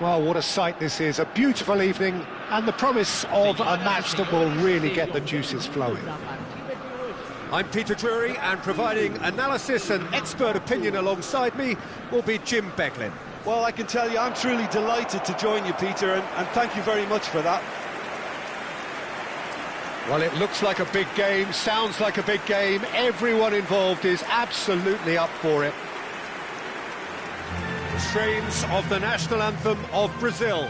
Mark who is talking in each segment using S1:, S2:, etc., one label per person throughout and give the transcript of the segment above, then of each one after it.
S1: Well, what a sight this is. A beautiful evening and the promise of a match that will really get the juices flowing. I'm Peter Drury, and providing analysis and expert opinion alongside me will be Jim Beglin.
S2: Well, I can tell you I'm truly delighted to join you, Peter, and thank you very much for that.
S1: Well, it looks like a big game, sounds like a big game. Everyone involved is absolutely up for it. The strains of the national anthem of Brazil.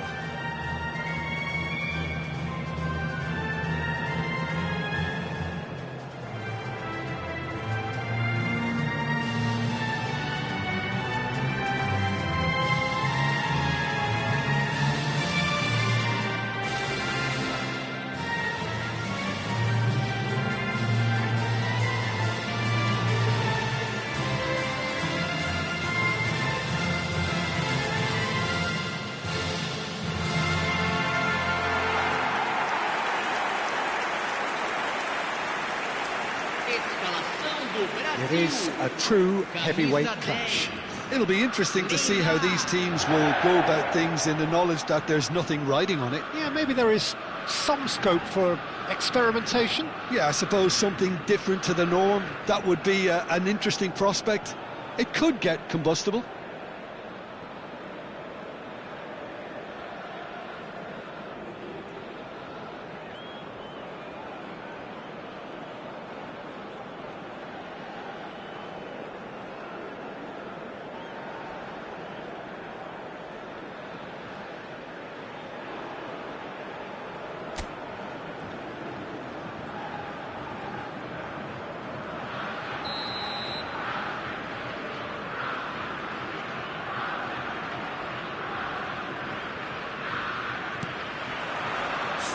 S1: It is a true heavyweight clash.
S2: It'll be interesting to see how these teams will go about things in the knowledge that there's nothing riding on it.
S1: Yeah, maybe there is some scope for experimentation.
S2: Yeah, I suppose something different to the norm. That would be an interesting prospect. It could get combustible.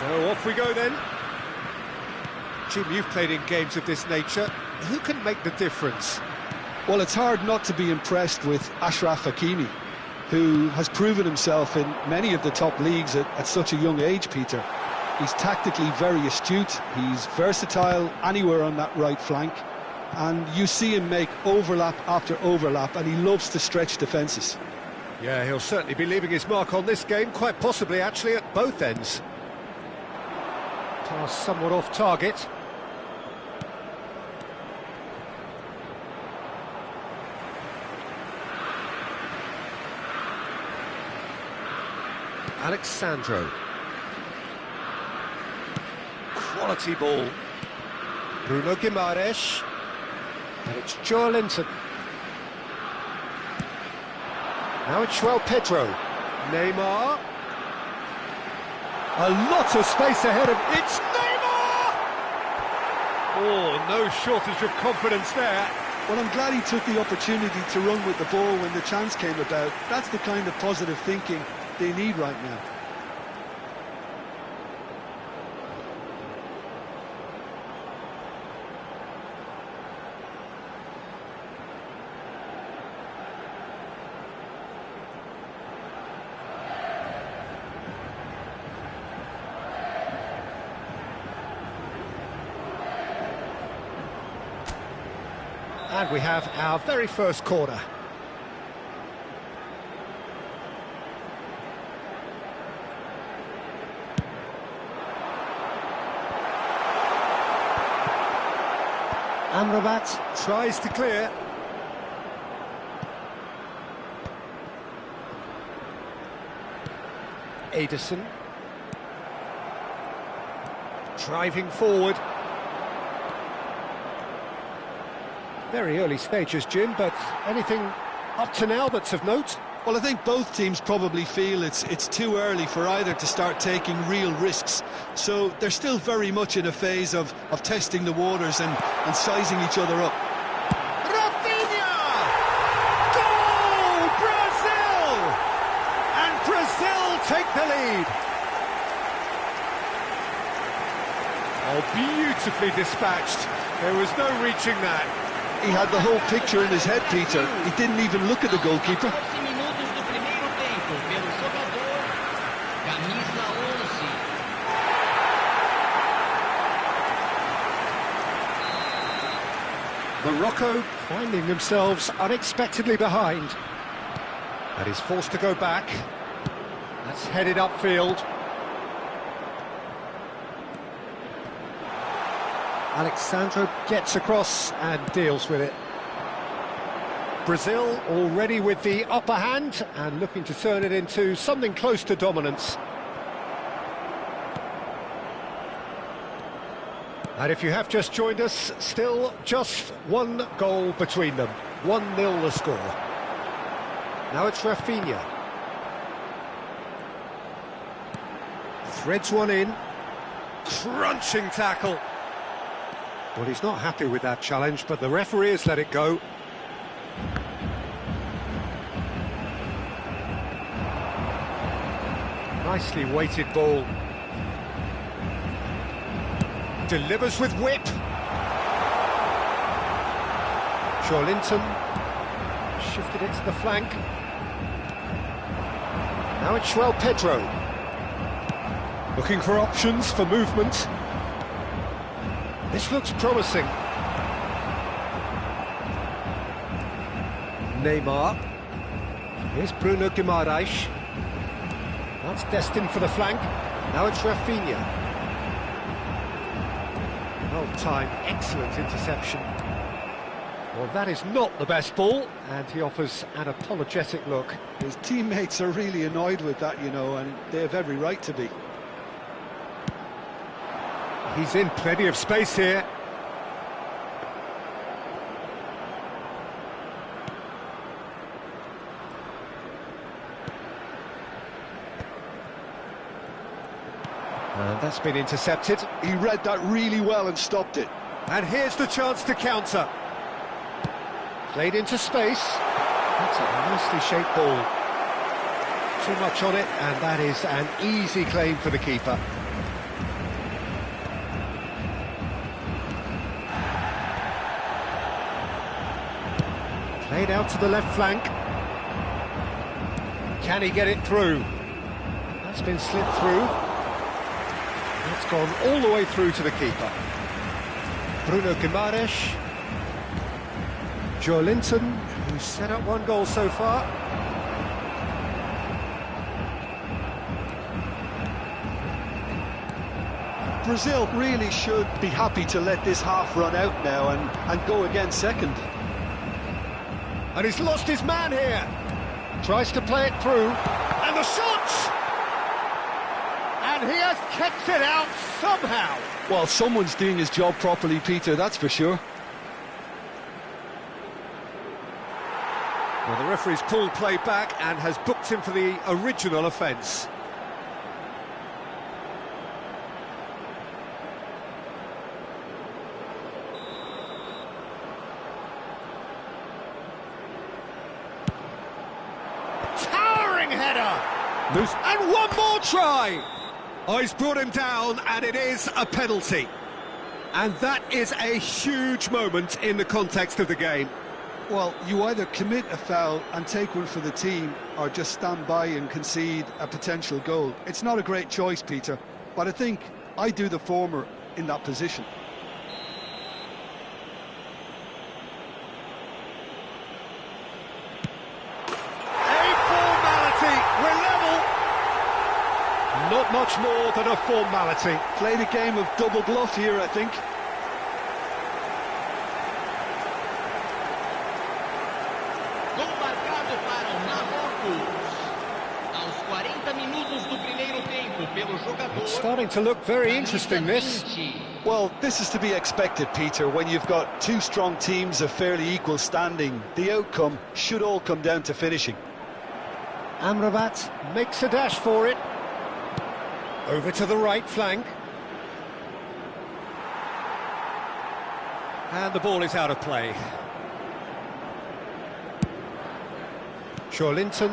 S1: So off we go then. Jim, you've played in games of this nature. Who can make the difference?
S2: Well, it's hard not to be impressed with Achraf Hakimi, who has proven himself in many of the top leagues at such a young age, Peter. He's tactically very astute, he's versatile anywhere on that right flank, and you see him make overlap after overlap, and he loves to stretch defences.
S1: Yeah, he'll certainly be leaving his mark on this game, quite possibly actually at both ends. Pass somewhat off target. Alexandro. Quality ball. Bruno Guimaraes. And it's Joel Linton. Now it's João Pedro. Neymar. A lot of space ahead of... It's Neymar! Oh, no shortage of confidence there.
S2: Well, I'm glad he took the opportunity to run with the ball when the chance came about. That's the kind of positive thinking they need right now.
S1: And we have our very first corner. Amrabat tries to clear. Ederson. Driving forward. Very early stages, Jim, but anything up to now that's of note?
S2: Well, I think both teams probably feel it's too early for either to start taking real risks. So they're still very much in a phase of testing the waters and sizing each other up.
S1: Rafinha! Goal! Brazil! And Brazil take the lead. Oh, beautifully dispatched. There was no reaching that.
S2: He had the whole picture in his head, Peter. He didn't even look at the goalkeeper. Morocco
S1: finding themselves unexpectedly behind. And is forced to go back. It's headed upfield. Alexandro gets across and deals with it. Brazil already with the upper hand and looking to turn it into something close to dominance. And if you have just joined us, still just one goal between them. 1-0 the score. Now it's Rafinha. Threads one in. Crunching tackle. Well, he's not happy with that challenge, but the referee has let it go. Nicely weighted ball. Delivers with whip. Linton shifted it to the flank. Now it's Pedro. Looking for options for movement. This looks promising. Neymar. Here's Bruno Guimaraes. That's destined for the flank. Now it's Rafinha. Well timed, excellent interception. Well, that is not the best ball, and he offers an apologetic look.
S2: His teammates are really annoyed with that, you know, and they have every right to be.
S1: He's in plenty of space here. And that's been intercepted.
S2: He read that really well and stopped it.
S1: And here's the chance to counter. Played into space. That's a nicely shaped ball. Too much on it, and that is an easy claim for the keeper. Played out to the left flank. Can he get it through? That's been slipped through. That's gone all the way through to the keeper. Bruno Guimaraes. Linton, who's set up one goal so far.
S2: Brazil really should be happy to let this half run out now and go again second.
S1: And he's lost his man here. Tries to play it through. And the shot! And he has kept it out somehow.
S2: Well, someone's doing his job properly, Peter, that's for sure.
S1: Well, the referee's pulled play back and has booked him for the original offence. Towering header! And one more try! Oh, he's brought him down, and it is a penalty. And that is a huge moment in the context of the game.
S2: Well, you either commit a foul and take one for the team, or just stand by and concede a potential goal. It's not a great choice, Peter, but I think I do the former in that position.
S1: A formality, we're level. Not much more than a formality.
S2: Played a game of double bluff here, I think.
S1: It's starting to look very interesting, this.
S2: Well, this is to be expected, Peter. When you've got two strong teams of fairly equal standing, the outcome should all come down to finishing.
S1: Amrabat makes a dash for it. Over to the right flank. And the ball is out of play. Linton.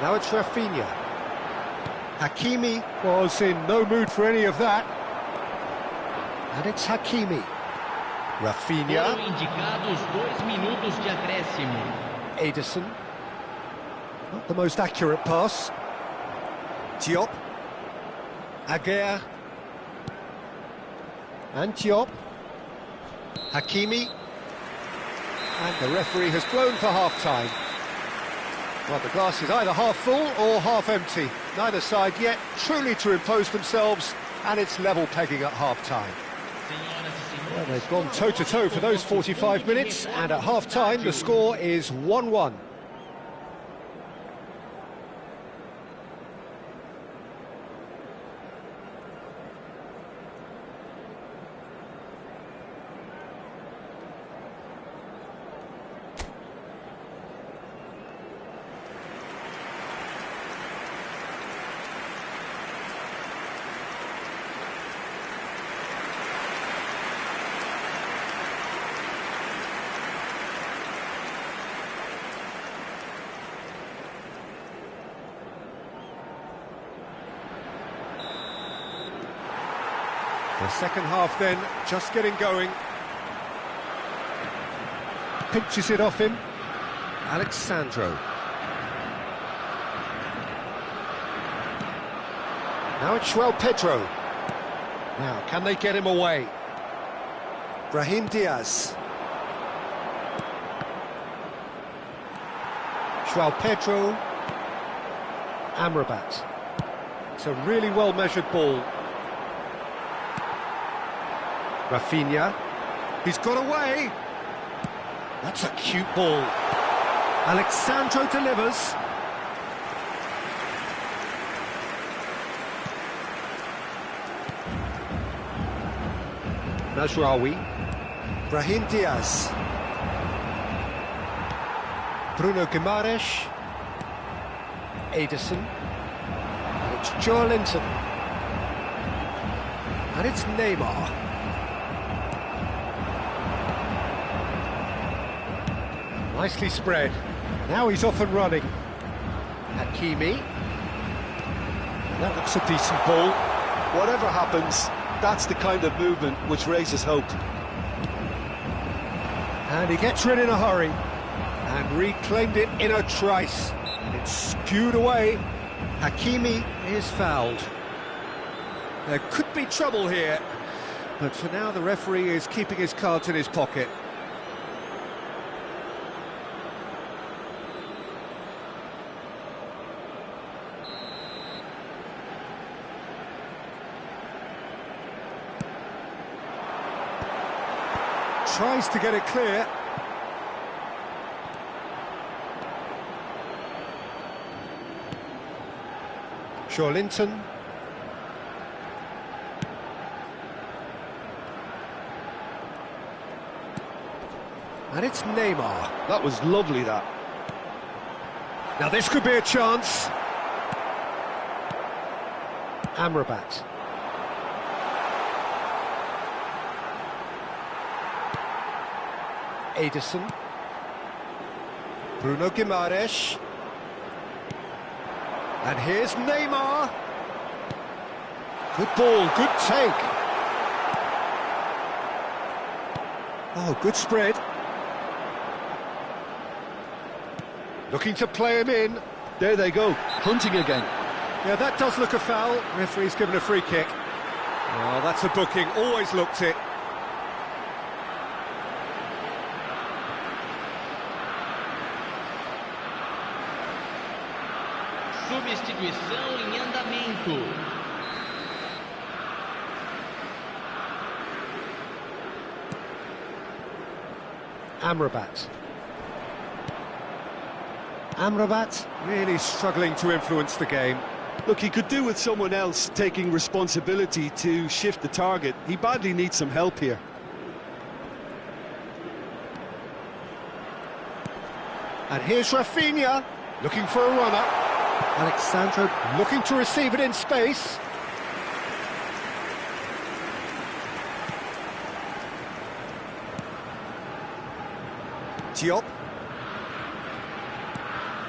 S1: Now it's Rafinha. Hakimi was in no mood for any of that. And it's Hakimi. Rafinha. Ederson. Not the most accurate pass. Diop. Aguirre. And Diop. Hakimi. And the referee has blown for half-time. Well, the glass is either half full or half empty. Neither side yet truly to impose themselves, and it's level pegging at half-time. Well, they've gone toe-to-toe for those 45 minutes, and at half-time the score is 1-1. The second half then, just getting going. Pinches it off him. Alexandro. Now it's João Pedro. Now, can they get him away? Brahim Diaz. João Pedro. Amrabat. It's a really well-measured ball. Rafinha, he's got away. That's a cute ball. Alexandro delivers. Najraoui. Brahim Diaz. Bruno Guimaraes. Ederson. And it's Joelinton. And it's Neymar. Nicely spread. Now he's off and running. Hakimi. That looks a decent ball.
S2: Whatever happens, that's the kind of movement which raises hope.
S1: And he gets rid in a hurry. And reclaimed it in a trice. It's skewed away. Hakimi is fouled. There could be trouble here. But for now, the referee is keeping his cards in his pocket. Tries to get it clear. Joelinton. And it's Neymar.
S2: That was lovely, that.
S1: Now this could be a chance. Amrabat. Ederson. Bruno Guimaraes. And here's Neymar. Good ball, good take. Oh, good spread. Looking to play him in.
S2: There they go, hunting again.
S1: Yeah, that does look a foul. Referee's given a free kick. Oh, that's a booking, always looked it.
S3: Substituição em andamento.
S1: Amrabat. Amrabat really struggling to influence the game.
S2: Look, he could do with someone else taking responsibility to shift the target. He badly needs some help here.
S1: And here's Rafinha, looking for a runner. Alexandro looking to receive it in space. Diop.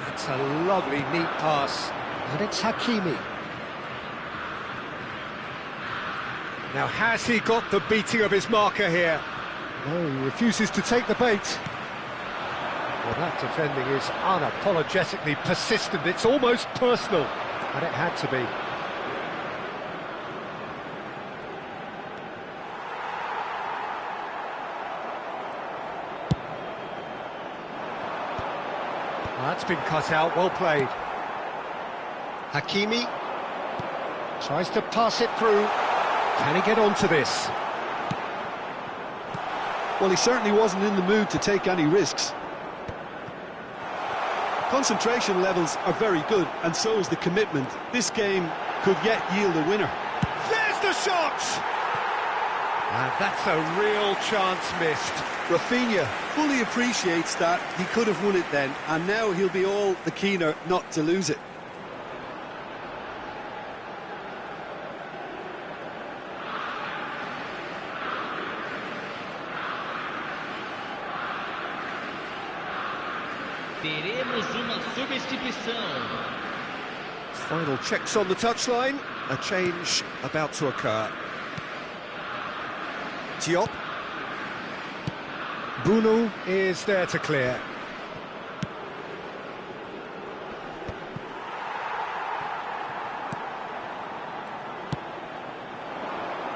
S1: That's a lovely, neat pass. And it's Hakimi. Now, has he got the beating of his marker here? No, he refuses to take the bait. Well, that defending is unapologetically persistent. It's almost personal, and it had to be. That's been cut out, well played. Hakimi tries to pass it through. Can he get onto this?
S2: Well, he certainly wasn't in the mood to take any risks. Concentration levels are very good, and so is the commitment. This game could yet yield a winner.
S1: There's the shot! And that's a real chance missed.
S2: Rafinha fully appreciates that he could have won it then, and now he'll be all the keener not to lose it.
S3: Teremos uma substituição.
S1: Final checks on the touchline. A change about to occur. Diop. Bruno is there to clear.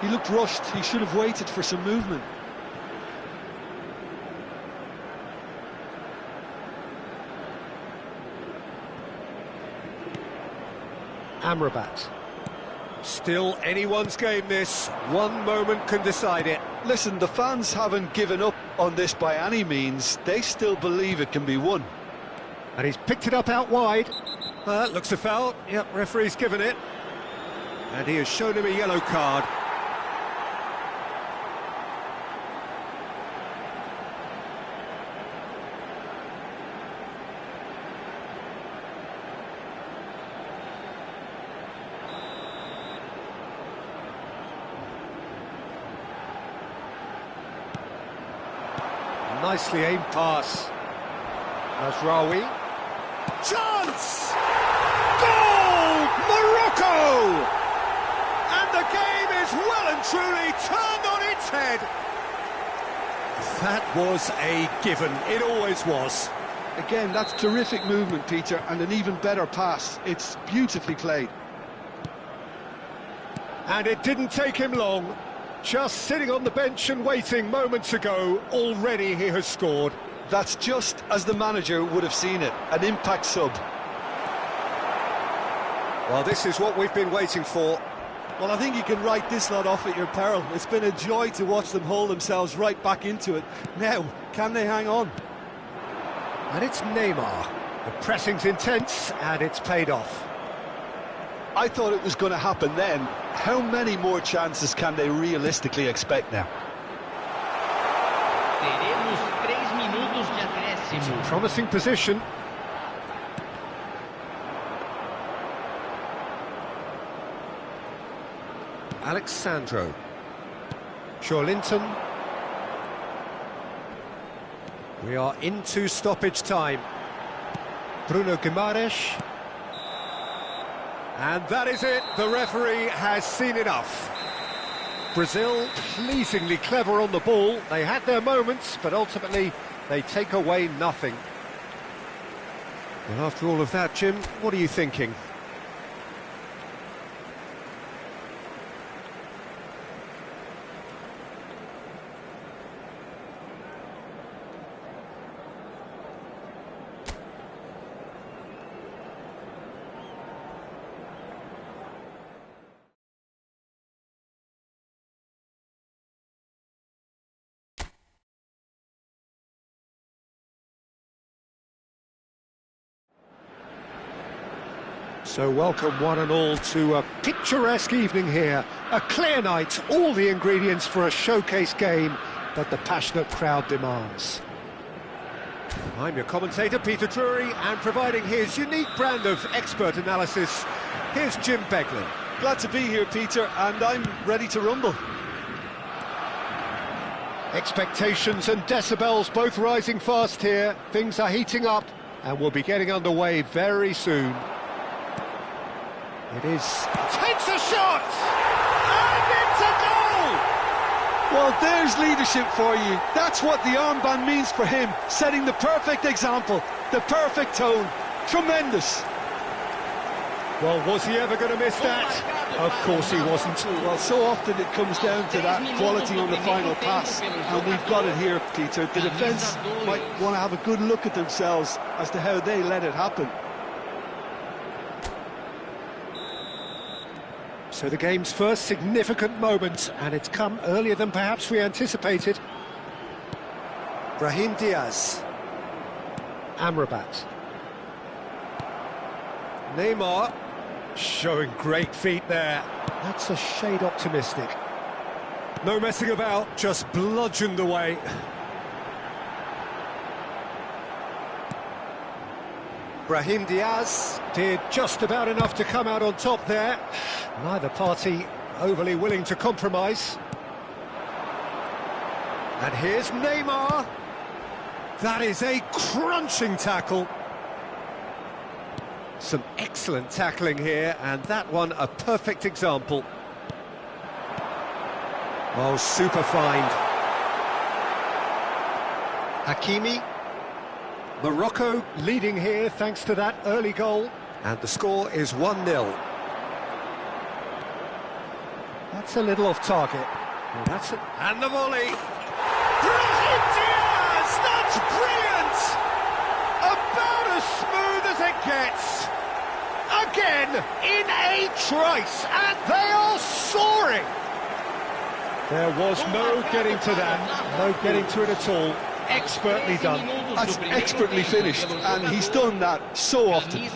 S2: He looked rushed. He should have waited for some movement.
S1: Amrabat. Still anyone's game this. One moment can decide it.
S2: Listen, the fans haven't given up on this by any means. They still believe it can be won.
S1: And he's picked it up out wide. That looks a foul. Yep, referee's given it. And he has shown him a yellow card. Nicely aimed pass. Mazraoui. Chance! Goal! Morocco! And the game is well and truly turned on its head. That was a given. It always was.
S2: Again, that's terrific movement, Peter, and an even better pass. It's beautifully played.
S1: And it didn't take him long. Just sitting on the bench and waiting moments ago, already he has scored.
S2: That's just as the manager would have seen it, an impact sub.
S1: Well, this is what we've been waiting for.
S2: Well, I think you can write this lot off at your peril. It's been a joy to watch them hold themselves right back into it. Now, can they hang on?
S1: And it's Neymar. The pressing's intense, and it's paid off.
S2: I thought it was going to happen then. How many more chances can they realistically expect now?
S3: Teremos 3 minutos de acréscimo.
S1: Promising position. Alexandro. Joelinton. We are into stoppage time. Bruno Guimaraes. And that is it. The referee has seen enough. Brazil pleasingly clever on the ball. They had their moments, but ultimately they take away nothing. Well, after all of that, Jim, what are you thinking? So welcome one and all to a picturesque evening here. A clear night, all the ingredients for a showcase game that the passionate crowd demands. I'm your commentator, Peter Drury, and providing his unique brand of expert analysis, here's Jim Beglin.
S2: Glad to be here, Peter, and I'm ready to rumble.
S1: Expectations and decibels both rising fast here. Things are heating up, and we'll be getting underway very soon. It is... takes a shot! And it's a goal!
S2: Well, there's leadership for you. That's what the armband means for him, setting the perfect example, the perfect tone. Tremendous.
S1: Well, was he ever going to miss that? Of course he wasn't.
S2: Well, so often it comes down to that quality on the final pass, and we've got it here, Peter. The defence might want to have a good look at themselves as to how they let it happen.
S1: So the game's first significant moment, and it's come earlier than perhaps we anticipated.
S4: Brahim Diaz.
S1: Amrabat. Neymar. Showing great feet there. That's a shade optimistic. No messing about, just bludgeoned away.
S4: Brahim Diaz.
S1: Did just about enough to come out on top there. Neither party overly willing to compromise. And here's Neymar. That is a crunching tackle. Some excellent tackling here, and that one a perfect example. Oh, super find. Hakimi. Morocco leading here thanks to that early goal, and the score is 1-0. That's a little off target. Well, and the volley. Brahim Diaz! That's brilliant! About as smooth as it gets. Again, in a trice, and they are soaring! There was no getting to that, no getting to it at all. Expertly done.
S2: That's expertly finished, and he's done that so often.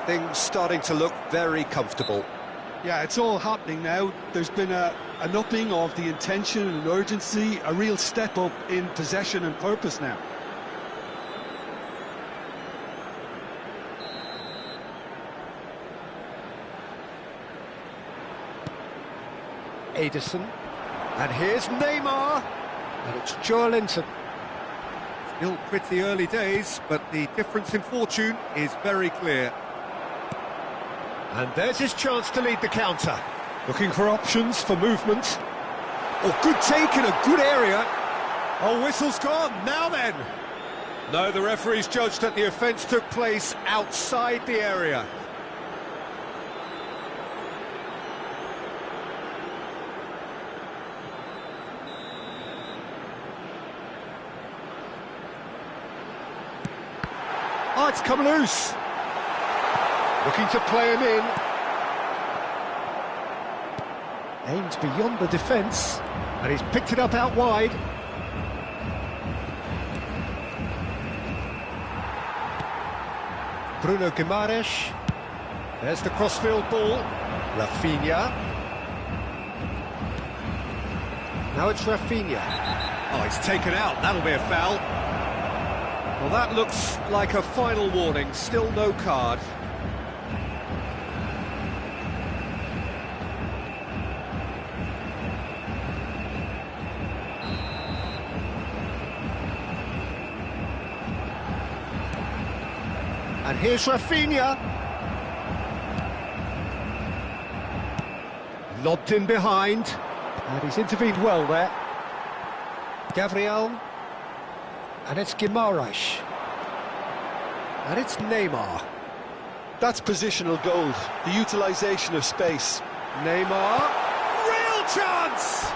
S4: Things starting to look very comfortable.
S2: Yeah, it's all happening now. There's been an upping of the intention and urgency, a real step up in possession and purpose now.
S1: Ederson. And here's Neymar. And it's Joelinton. Still pretty early days, but the difference in fortune is very clear. And there's his chance to lead the counter. Looking for options for movement. Oh, good take in a good area. Oh, whistle's gone. Now then. No, the referee's judged that the offence took place outside the area. Oh, it's come loose. Looking to play him in. Aimed beyond the defence, and he's picked it up out wide. Bruno Guimaraes. There's the crossfield ball. Rafinha. Now it's Rafinha. Oh, it's taken out. That'll be a foul. Well, that looks like a final warning. Still no card. And here's Rafinha. Lobbed in behind. And he's intervened well there. Gabriel. And it's Guimaraes. And it's Neymar.
S2: That's positional gold, the utilisation of space.
S1: Neymar. Real chance!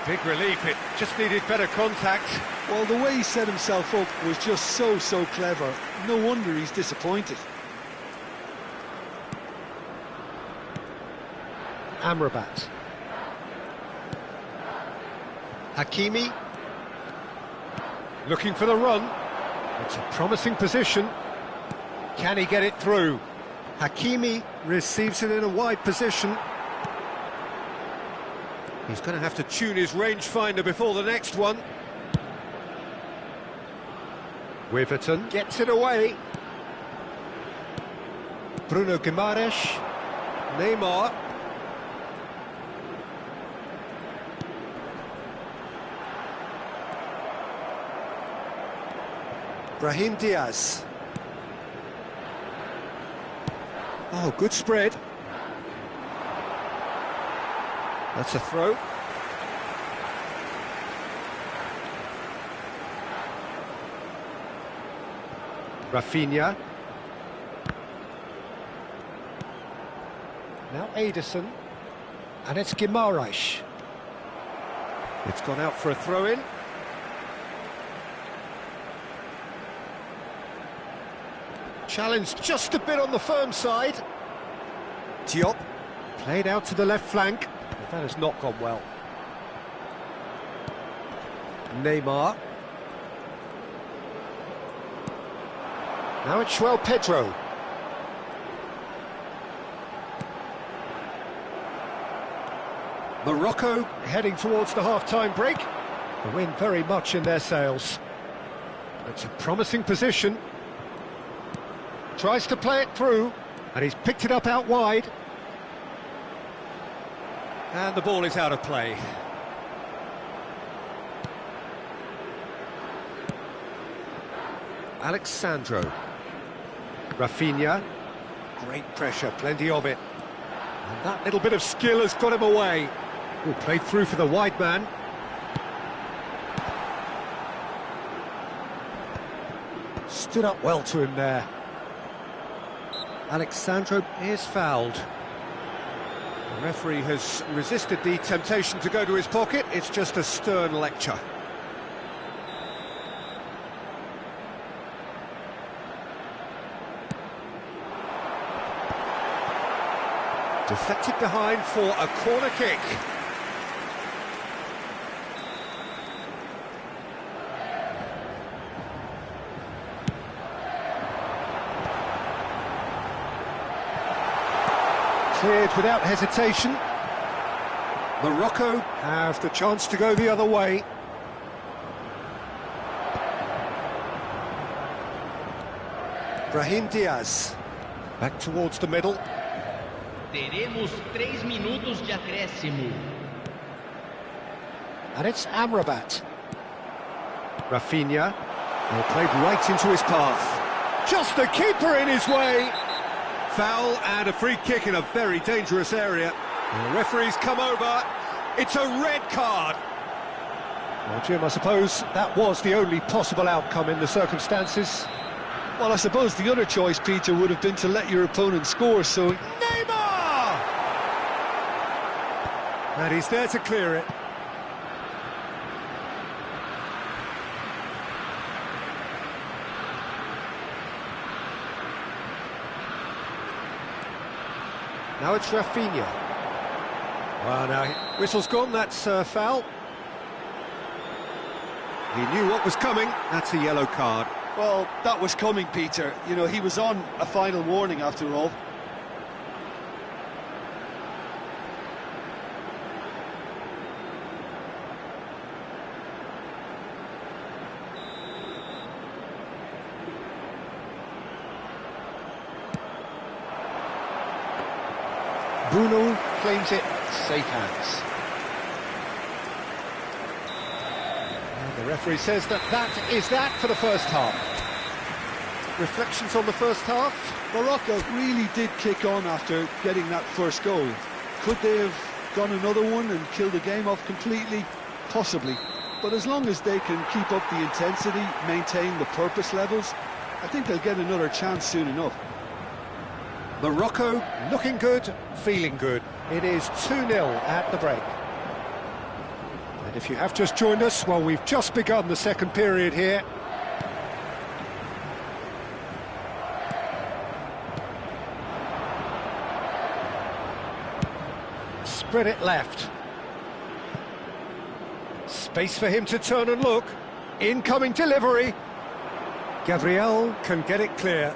S1: Big relief, it just needed better contact.
S2: Well, the way he set himself up was just so clever. No wonder he's disappointed.
S1: Amrabat. Hakimi. Looking for the run. It's a promising position. Can he get it through? Hakimi receives it in a wide position. He's going to have to tune his rangefinder before the next one. Wiverton gets it away. Bruno Guimaraes. Neymar.
S4: Brahim Diaz.
S1: Oh, good spread. That's a throw. Rafinha. Now Ederson. And it's Guimaraes. It's gone out for a throw-in. Challenge just a bit on the firm side. Diop. Played out to the left flank. That has not gone well. Neymar. Now it's João Pedro. Morocco heading towards the half-time break. The wind very much in their sails. It's a promising position. Tries to play it through, and he's picked it up out wide. And the ball is out of play. Alexandro. Rafinha. Great pressure, plenty of it. And that little bit of skill has got him away. Will play through for the wide man. Stood up well to him there. Alexandro is fouled. The referee has resisted the temptation to go to his pocket. It's just a stern lecture. Deflected behind for a corner kick. Cleared without hesitation. Morocco have the chance to go the other way. Brahim Diaz. Back towards the middle.
S3: Teremos 3 minutos de acréscimo.
S1: And it's Amrabat. Rafinha. Well, played right into his path. Just the keeper in his way. Foul and a free kick in a very dangerous area. And the referee's come over. It's a red card. Well, Jim, I suppose that was the only possible outcome in the circumstances.
S2: Well, I suppose the other choice, Peter, would have been to let your opponent score, so...
S1: Neymar! And he's there to clear it. Now it's Rafinha. Well, now, whistle's gone, that's a foul. He knew what was coming, that's a yellow card.
S2: Well, that was coming, Peter. You know, he was on a final warning after all.
S1: Bruno claims it, safe hands. And the referee says that is that for the first half. Reflections on the first half?
S2: Morocco really did kick on after getting that first goal. Could they have gone another one and killed the game off completely? Possibly. But as long as they can keep up the intensity, maintain the purpose levels, I think they'll get another chance soon enough.
S1: Morocco looking good, feeling good. It is 2-0 at the break. And if you have just joined us, well, we've just begun the second period here. Spread it left. Space for him to turn and look. Incoming delivery. Gabriel can get it clear.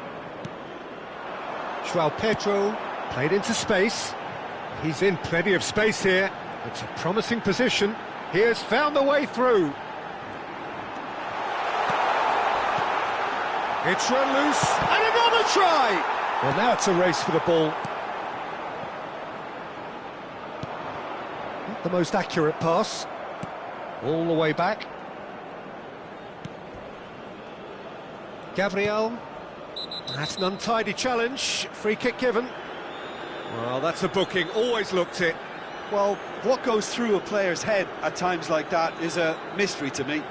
S1: João Pedro played into space. He's in plenty of space here. It's a promising position. He has found the way through. It's run loose, and another try! Well, now it's a race for the ball. Not the most accurate pass. All the way back. Gabriel. That's an untidy challenge. Free kick given. Well, that's a booking. Always looked it.
S2: Well, what goes through a player's head at times like that is a mystery to me.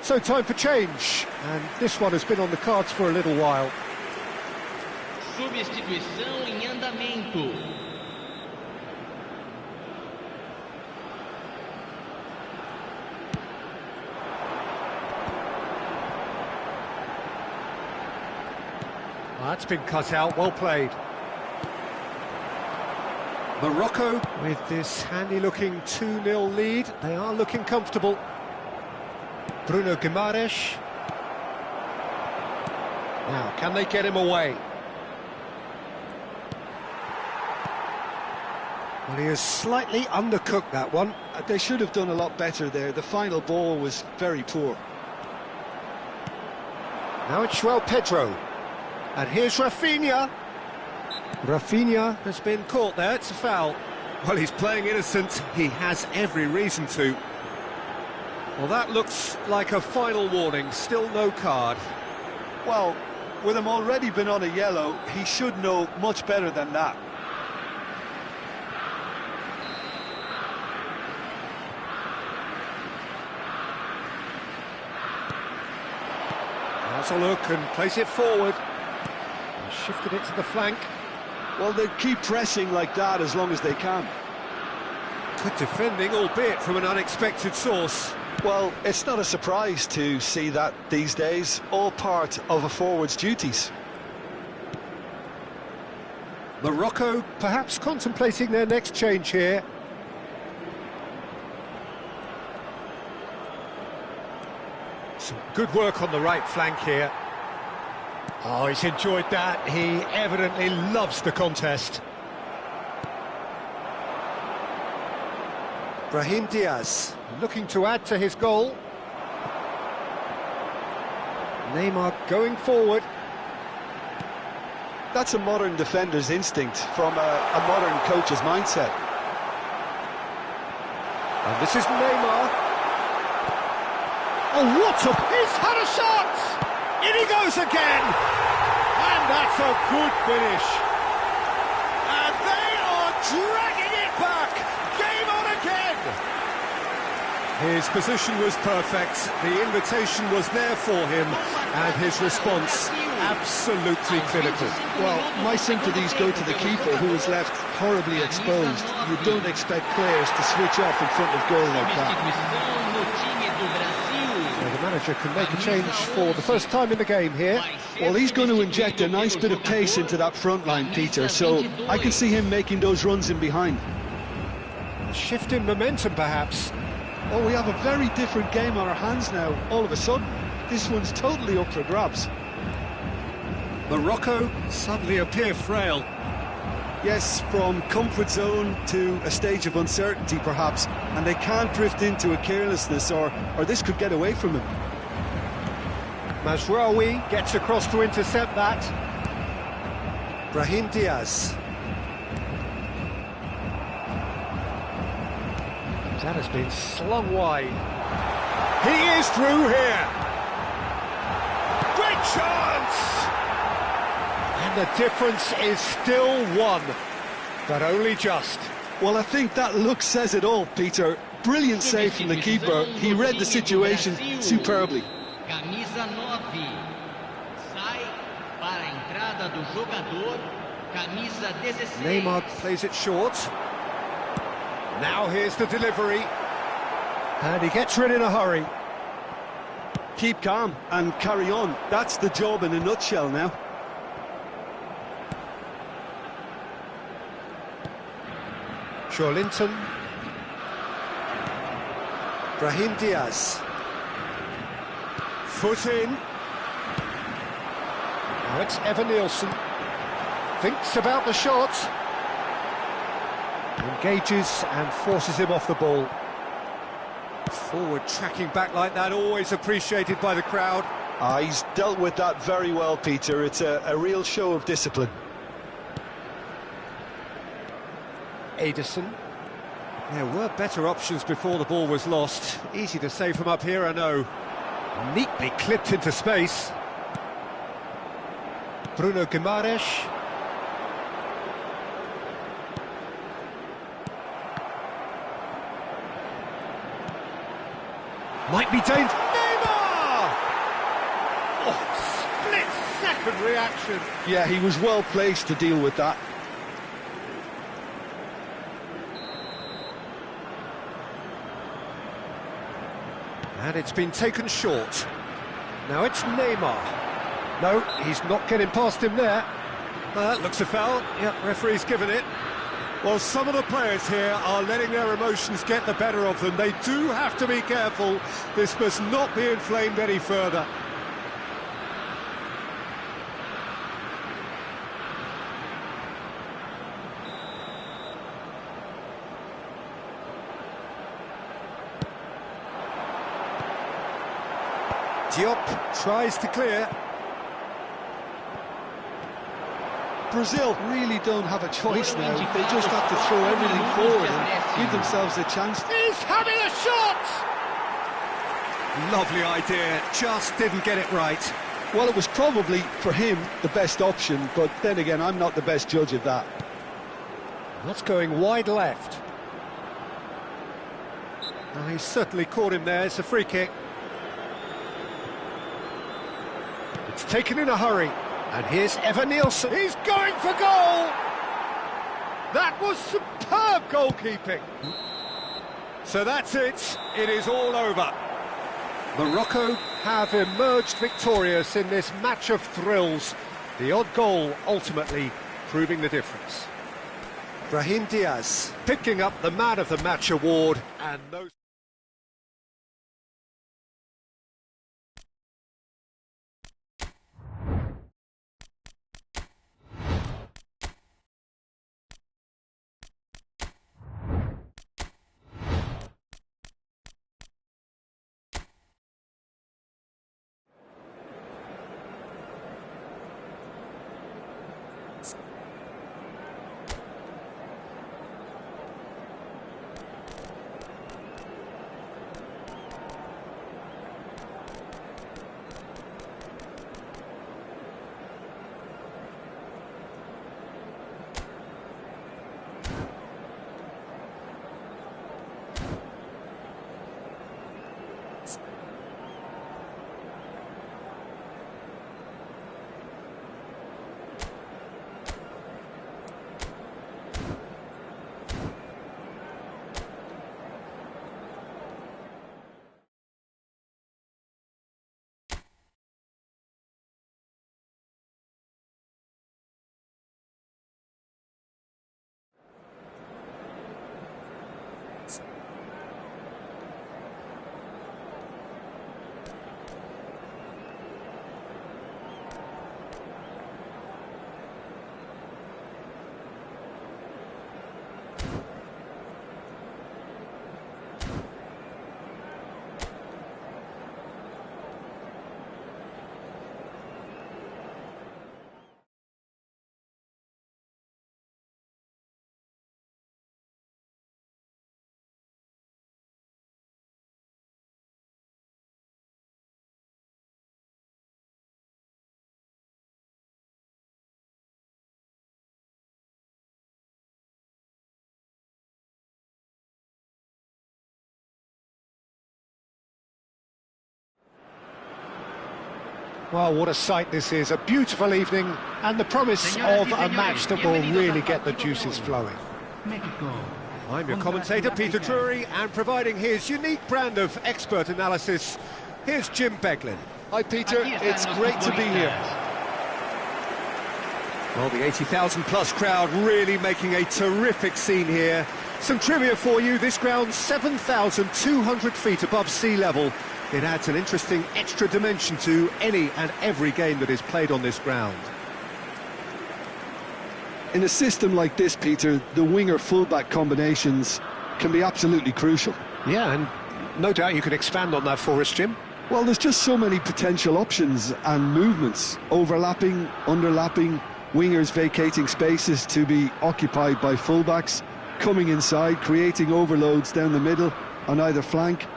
S1: So time for change, and this one has been on the cards for a little while.
S3: Substituição em andamento.
S1: Well, that's been cut out, well played. Morocco with this handy-looking 2-0 lead. They are looking comfortable. Bruno Guimaraes. Now, can they get him away? Well, he has slightly undercooked that one.
S2: They should have done a lot better there. The final ball was very poor.
S1: Now it's João Pedro. And here's Rafinha. Rafinha has been caught there, it's a foul. Well, he's playing innocent, he has every reason to. Well, that looks like a final warning, still no card.
S2: Well, with him already been on a yellow, he should know much better than that.
S1: Has a look and plays it forward. Shifted it to the flank.
S2: Well, they keep pressing like that as long as they can.
S1: Good defending, albeit from an unexpected source.
S2: Well, it's not a surprise to see that these days, all part of a forward's duties.
S1: Morocco perhaps contemplating their next change here. Some good work on the right flank here. Oh, he's enjoyed that. He evidently loves the contest. Brahim Diaz looking to add to his goal. Neymar going forward.
S2: That's a modern defender's instinct from a modern coach's mindset.
S1: And this is Neymar. Oh, what a... He's had a shot! In he goes again! And that's a good finish. And they are dragging it back! Game on again! His position was perfect, the invitation was there for him, and his response absolutely clinical.
S2: Well, my sympathies go to the keeper, who was left horribly exposed. You don't expect players to switch off in front of goal like that.
S1: The manager can make a change for the first time in the game here.
S2: Well, he's going to inject a nice bit of pace into that front line, Peter, so I can see him making those runs in behind.
S1: A shift in momentum, perhaps.
S2: Oh, we have a very different game on our hands now, all of a sudden. This one's totally up for grabs.
S1: Morocco suddenly appear frail.
S2: Yes, from comfort zone to a stage of uncertainty, perhaps, and they can't drift into a carelessness, or this could get away from him.
S1: Mazraoui gets across to intercept that. Brahim Diaz. That has been slung wide. He is through here. Great chance! And the difference is still one, but only just.
S2: Well, I think that look says it all, Peter. Brilliant save from the keeper. He read the situation superbly.
S3: Camisa 9. Sai para a entrada do jogador. Camisa 16.
S1: Neymar plays it short. Now here's the delivery. And he gets rid in a hurry.
S2: Keep calm and carry on. That's the job in a nutshell now.
S1: Linton. Brahim Diaz. Foot in. Now it's Evan Nielsen. Thinks about the shot. Engages and forces him off the ball. Forward tracking back like that, always appreciated by the crowd.
S2: He's dealt with that very well, Peter. It's a real show of discipline.
S1: Ederson. There were better options before the ball was lost. Easy to save from up here, I know. Neatly clipped into space. Bruno Guimaraes. Might be dangerous. Neymar! second reaction.
S2: Yeah, he was well placed to deal with that.
S1: And it's been taken short. Now it's Neymar. No, he's not getting past him there. That looks a foul. Yeah, referee's given it. Well, some of the players here are letting their emotions get the better of them. They do have to be careful. This must not be inflamed any further. Diop tries to clear.
S2: Brazil really don't have a choice now. They just have to throw everything forward and give themselves a chance.
S1: He's having a shot! Lovely idea, just didn't get it right.
S2: Well, it was probably, for him, the best option, but then again, I'm not the best judge of that.
S1: That's going wide left. He certainly caught him there, it's a free kick. It's taken in a hurry. And here's Evan Nielsen. He's going for goal! That was superb goalkeeping. So that's it. It is all over. Morocco have emerged victorious in this match of thrills. The odd goal ultimately proving the difference.
S4: Brahim Diaz
S1: Picking up the Man of the Match award, and those... Well, what a sight this is. A beautiful evening and the promise of a match that will really get the juices flowing. I'm your commentator, Peter Drury, and providing his unique brand of expert analysis, here's Jim Beglin.
S2: Hi, Peter. It's great to be here.
S1: Well, the 80,000 plus crowd really making a terrific scene here. Some trivia for you. This ground's 7,200 feet above sea level. It adds an interesting extra dimension to any and every game that is played on this ground.
S2: In a system like this, Peter, the winger-fullback combinations can be absolutely crucial.
S1: Yeah, and no doubt you can expand on that for us, Jim.
S2: Well, there's just so many potential options and movements. Overlapping, underlapping, wingers vacating spaces to be occupied by fullbacks, coming inside, creating overloads down the middle on either flank.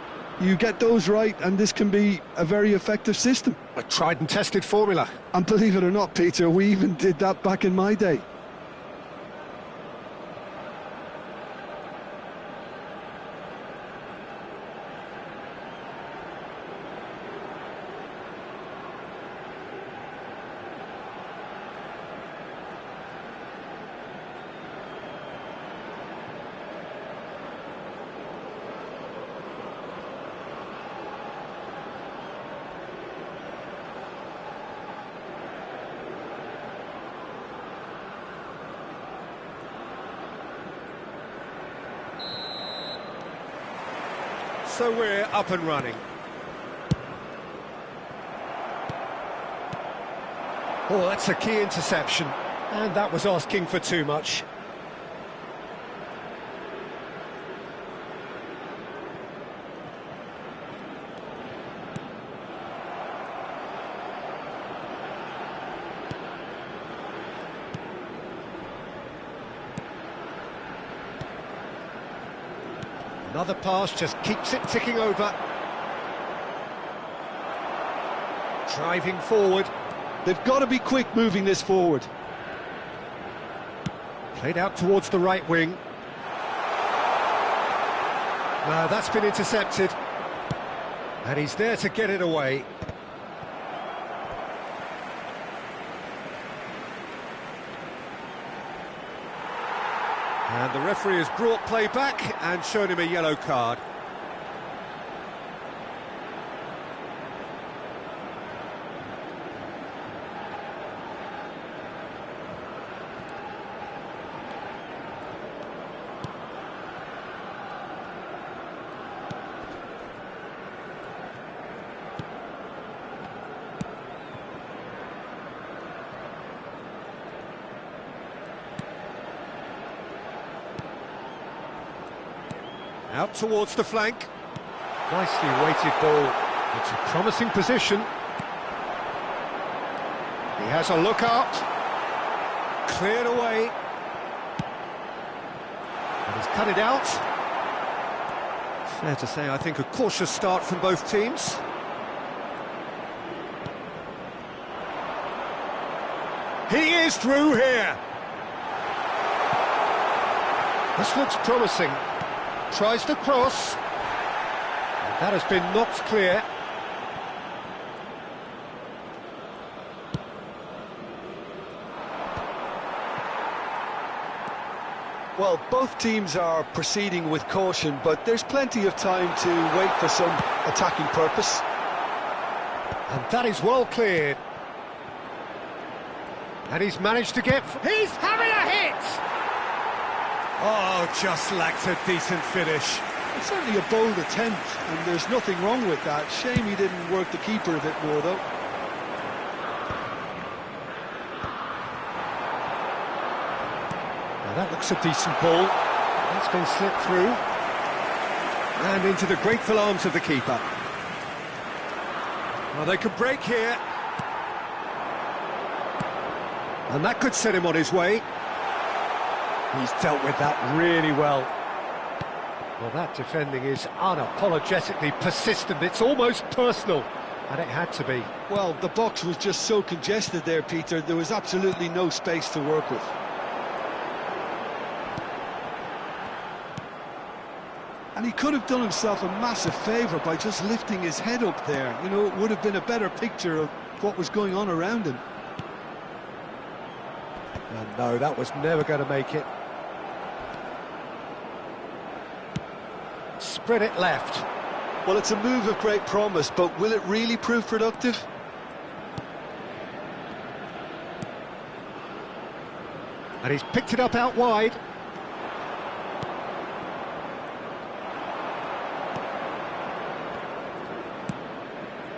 S2: You get those right, and this can be a very effective system.
S1: A tried and tested formula.
S2: And believe it or not, Peter, we even did that back in my day.
S1: So we're up and running. Oh, that's a key interception. And that was asking for too much. Another pass just keeps it ticking over. Driving forward.
S2: They've got to be quick moving this forward.
S1: Played out towards the right wing. No, that's been intercepted. And he's there to get it away. And the referee has brought play back and shown him a yellow card. Out towards the flank. Nicely weighted ball. It's a promising position. He has a look up. Cleared away. And he's cut it out. Fair to say, I think, a cautious start from both teams. He is through here. This looks promising. Tries to cross. And that has been knocked clear.
S2: Well, both teams are proceeding with caution, but there's plenty of time to wait for some attacking purpose.
S1: And that is well cleared. And he's managed to get... He's having a hit! Oh, just lacked a decent finish.
S2: It's certainly a bold attempt, and there's nothing wrong with that. Shame he didn't work the keeper a bit more, though.
S1: Now that looks a decent ball. That's been slipped through. And into the grateful arms of the keeper. Well, they could break here. And that could set him on his way. He's dealt with that really well. Well, that defending is unapologetically persistent. It's almost personal, and it had to be.
S2: Well, the box was just so congested there, Peter. There was absolutely no space to work with. And he could have done himself a massive favour by just lifting his head up there. You know, it would have been a better picture of what was going on around him.
S1: And no, that was never going to make it. Spread it left.
S2: Well, it's a move of great promise, but will it really prove productive?
S1: And he's picked it up out wide.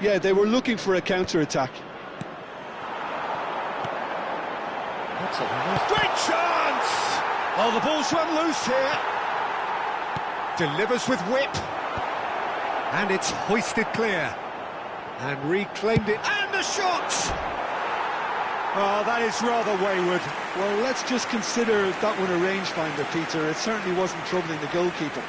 S2: Yeah, they were looking for a counter-attack.
S1: That's a nice... Great chance! Oh, the ball's run loose here. Delivers with whip. And it's hoisted clear. And reclaimed it. And the shot! Oh, that is rather wayward.
S2: Well, let's just consider that one a rangefinder, Peter. It certainly wasn't troubling the goalkeeper.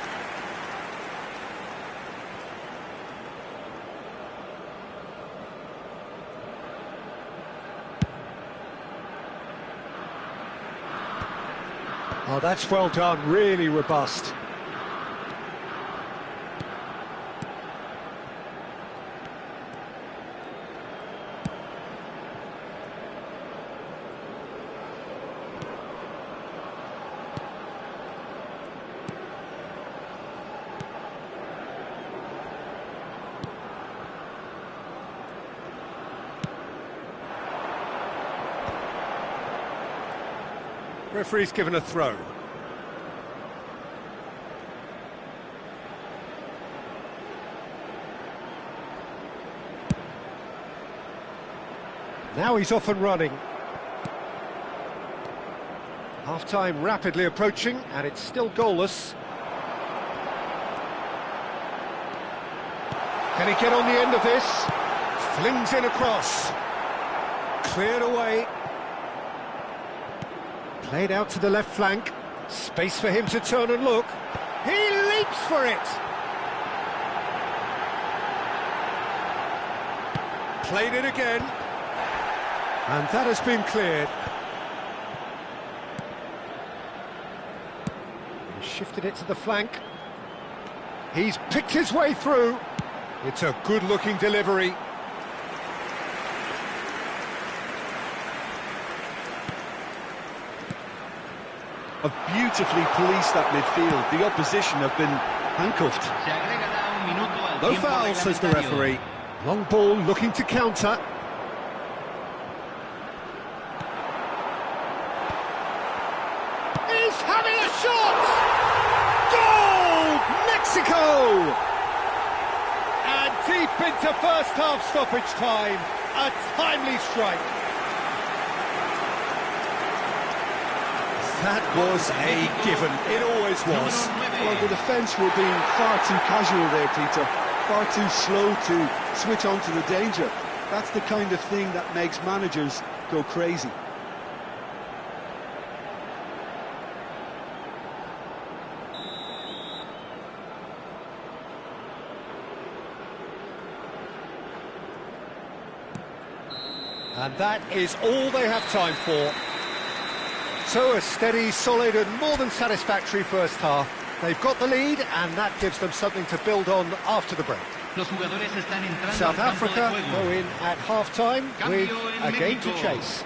S1: Oh, that's well done, really robust. Referee's given a throw. Now he's off and running. Half-time rapidly approaching, and it's still goalless. Can he get on the end of this? Flings in across. Cleared away. Played out to the left flank. Space for him to turn and look. He leaps for it. Played it again. And that has been cleared. He shifted it to the flank. He's picked his way through. It's a good-looking delivery.
S2: Have beautifully policed that midfield. The opposition have been handcuffed.
S1: No foul, says the referee. Long ball looking to counter. He's having a shot! Goal! Mexico! And deep into first half stoppage time. A timely strike. That was a given. It always was.
S2: Well, the defence were being far too casual there, Peter. Far too slow to switch on to the danger. That's the kind of thing that makes managers go crazy.
S1: And that is all they have time for. So a steady, solid and more than satisfactory first half. They've got the lead and that gives them something to build on after the break. South Africa go in at half-time with a game to chase.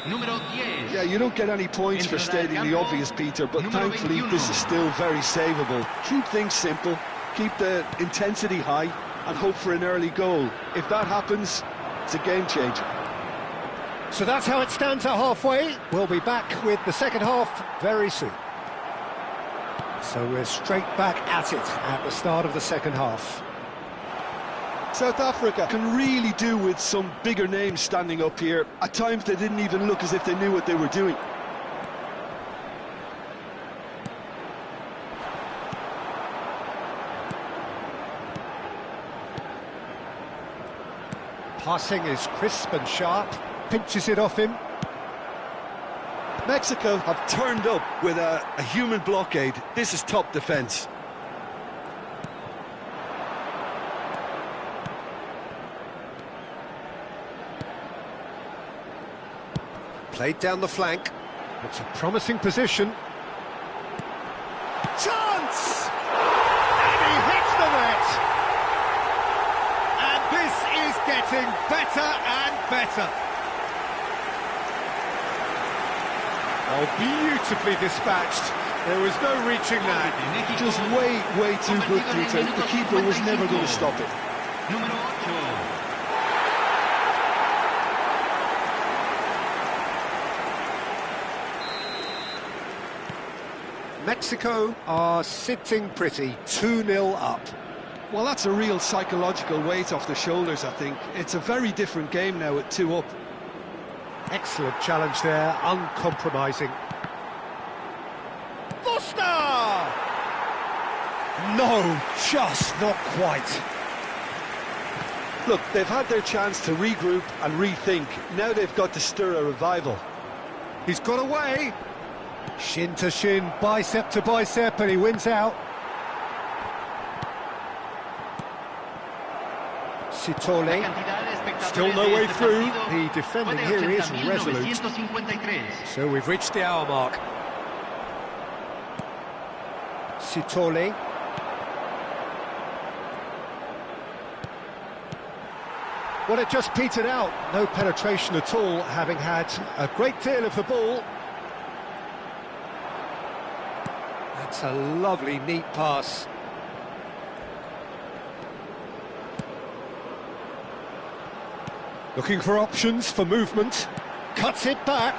S2: Yeah, you don't get any points for stating the obvious, Peter, but thankfully this is still very savable. Keep things simple, keep the intensity high and hope for an early goal. If that happens, it's a game changer.
S1: So that's how it stands at halfway. We'll be back with the second half very soon. So we're straight back at it at the start of the second half.
S2: South Africa can really do with some bigger names standing up here. At times they didn't even look as if they knew what they were doing.
S1: Passing is crisp and sharp. Pinches it off him.
S2: Mexico have turned up with a human blockade. This is top defence.
S1: Played down the flank. It's a promising position. Chance! And he hits the net! And this is getting better and better. Oh, beautifully dispatched. There was no reaching that.
S2: Just way too good, Peter. The keeper was never going to stop it.
S1: Mexico are sitting pretty, 2-0 up.
S2: Well, that's a real psychological weight off the shoulders, I think. It's a very different game now at 2 up.
S1: Excellent challenge there, uncompromising. Foster! No, just not quite.
S2: Look, they've had their chance to regroup and rethink. Now they've got to stir a revival.
S1: He's got away. Shin to shin, bicep to bicep, and he wins out. Sitole, still no way through. The defending here is resolute. So we've reached the hour mark. Sitole. Well, it just petered out. No penetration at all, having had a great deal of the ball. That's a lovely, neat pass. Looking for options for movement. Cuts it back.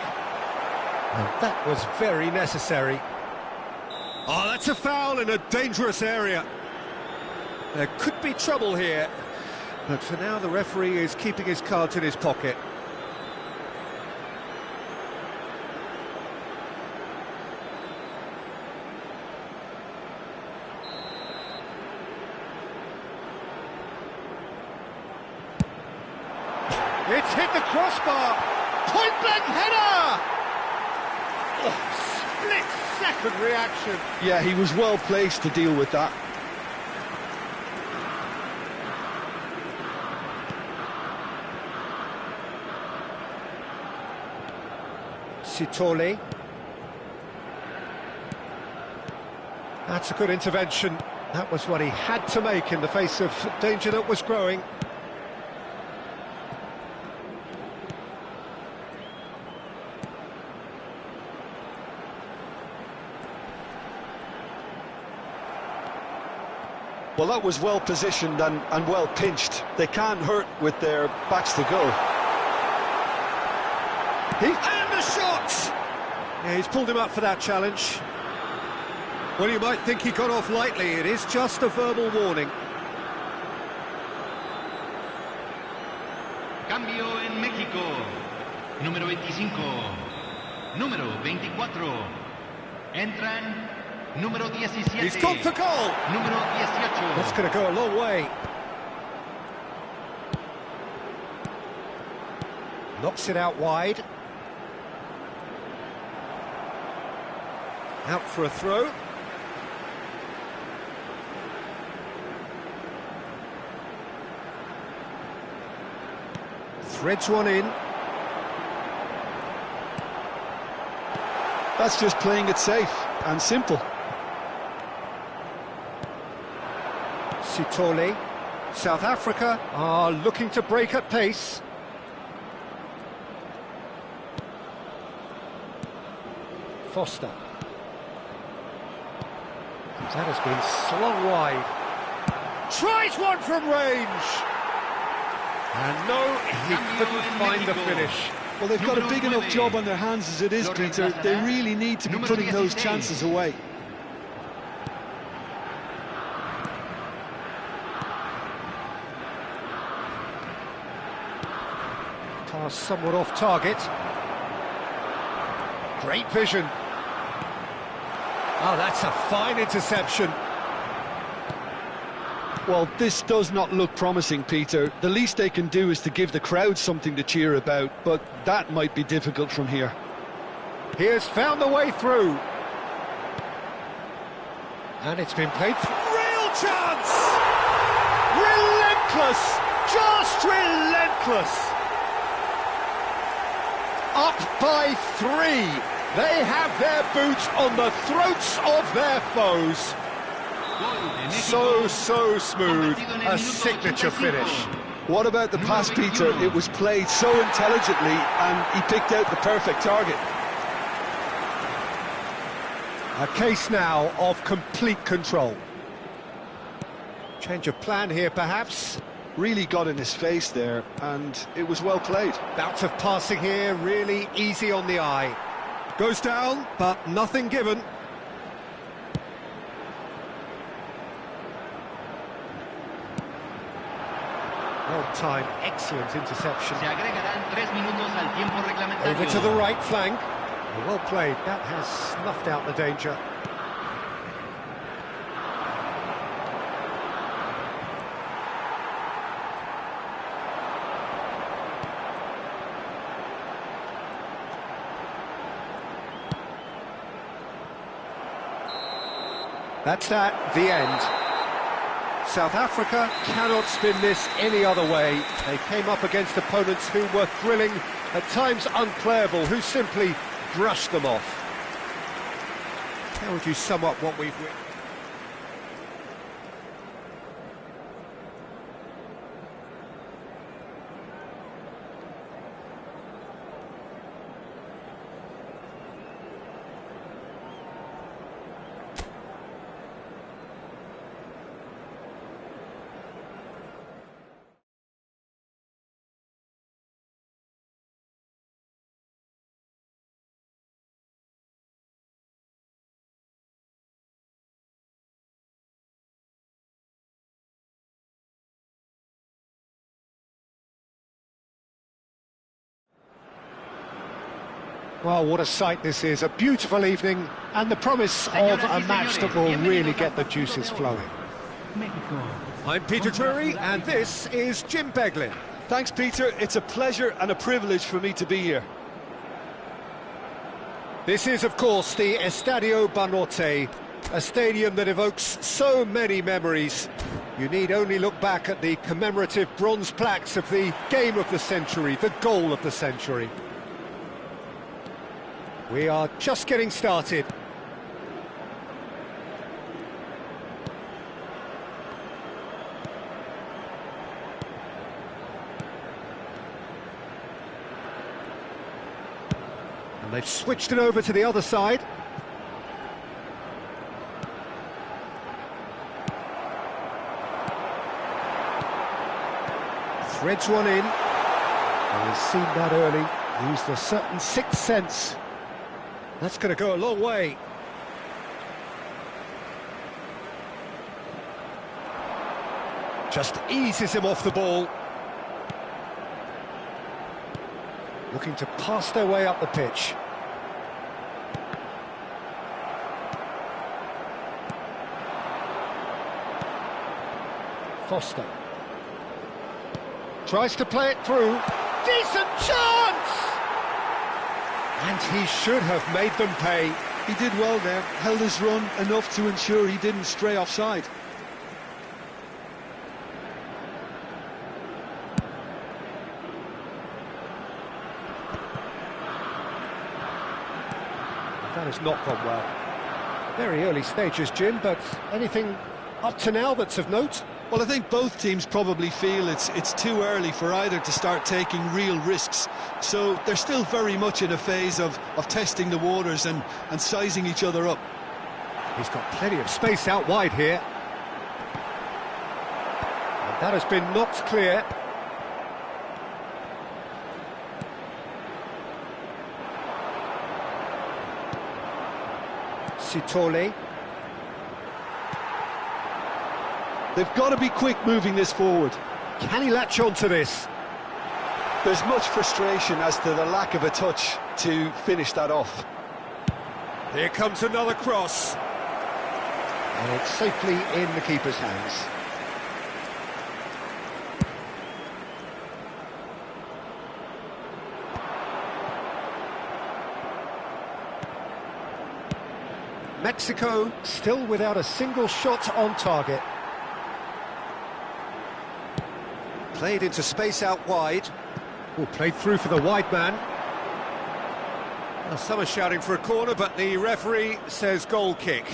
S1: And that was very necessary. Oh, that's a foul in a dangerous area. There could be trouble here. But for now, the referee is keeping his cards in his pocket. It's hit the crossbar. Point-blank header! Oh, split-second reaction.
S2: Yeah, he was well placed to deal with that.
S1: Sitole. That's a good intervention. That was what he had to make in the face of danger that was growing.
S2: Well, that was well positioned and well pinched. They can't hurt with their backs to go.
S1: And the shot! Yeah, he's pulled him up for that challenge. Well, you might think he got off lightly. It is just a verbal warning.
S3: Cambio en México. Número 25. Número 24. Entran. Número 17.
S1: He's gone for goal.
S3: Número 18.
S1: That's going to go a long way. Knocks it out wide. Out for a throw. Threads one in.
S2: That's just playing it safe and simple.
S1: Sitole. South Africa are looking to break at pace. Foster. That has been slung wide. Tries one from range. And no, he couldn't find the finish.
S2: Well, they've got a big enough job on their hands as it is, Peter. They really need to be putting those chances away.
S1: Pass somewhat off target. Great vision. Oh, that's a fine interception.
S2: Well, this does not look promising, Peter. The least they can do is to give the crowd something to cheer about, but that might be difficult from here.
S1: He has found the way through. And it's been played. Real chance! Relentless! Just relentless! Up by 3. They have their boots on the throats of their foes. So smooth, a signature finish.
S2: What about the pass, Peter? It was played so intelligently and he picked out the perfect target.
S1: A case now of complete control. Change of plan here, perhaps.
S2: Really got in his face there, and it was well played.
S1: Bout of passing here, really easy on the eye. Goes down, but nothing given. Well-timed, excellent interception.
S3: Se agregarán 3 minutos al tiempo reglamentario.
S1: Over to the right flank. Well played, that has snuffed out the danger. That's that, the end. South Africa cannot spin this any other way. They came up against opponents who were thrilling, at times unplayable, who simply brushed them off. How would you sum up what we've witnessed? Well, what a sight this is, a beautiful evening, and the promise of a match that will really get the juices flowing. I'm Peter Drury, and this is Jim Beglin.
S2: Thanks, Peter. It's a pleasure and a privilege for me to be here.
S1: This is, of course, the Estadio Banorte, a stadium that evokes so many memories. You need only look back at the commemorative bronze plaques of the game of the century, the goal of the century. We are just getting started. And they've switched it over to the other side. Threads one in. Well, he's seen that early. Used a certain sixth sense. That's going to go a long way. Just eases him off the ball. Looking to pass their way up the pitch. Foster. Tries to play it through. Decent chance! And he should have made them pay.
S2: He did well there, held his run enough to ensure he didn't stray offside.
S1: That has not gone well. Very early stages, Jim, but anything up to now that's of note?
S2: Well, I think both teams probably feel it's too early for either to start taking real risks. So they're still very much in a phase of testing the waters and sizing each other up.
S1: He's got plenty of space out wide here. And that has been knocked clear. Sitole.
S2: They've got to be quick moving this forward.
S1: Can he latch on to this?
S2: There's much frustration as to the lack of a touch to finish that off.
S1: Here comes another cross. And it's safely in the keeper's hands. Mexico still without a single shot on target.
S4: Played into space out wide.
S1: Oh, played through for the wide man.
S4: Well, some are shouting for a corner, but the referee says goal kick.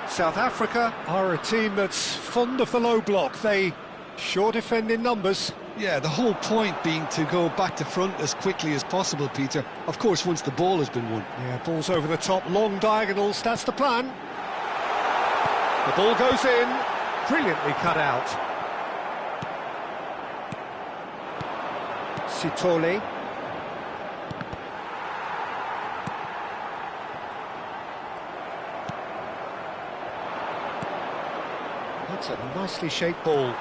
S1: South Africa are a team that's fond of the low block. They sure defend in numbers.
S2: Yeah, the whole point being to go back to front as quickly as possible, Peter. Of course, once the ball has been won.
S1: Yeah, ball's over the top, long diagonals, that's the plan. The ball goes in, brilliantly cut out. Sitole. That's a nicely shaped ball.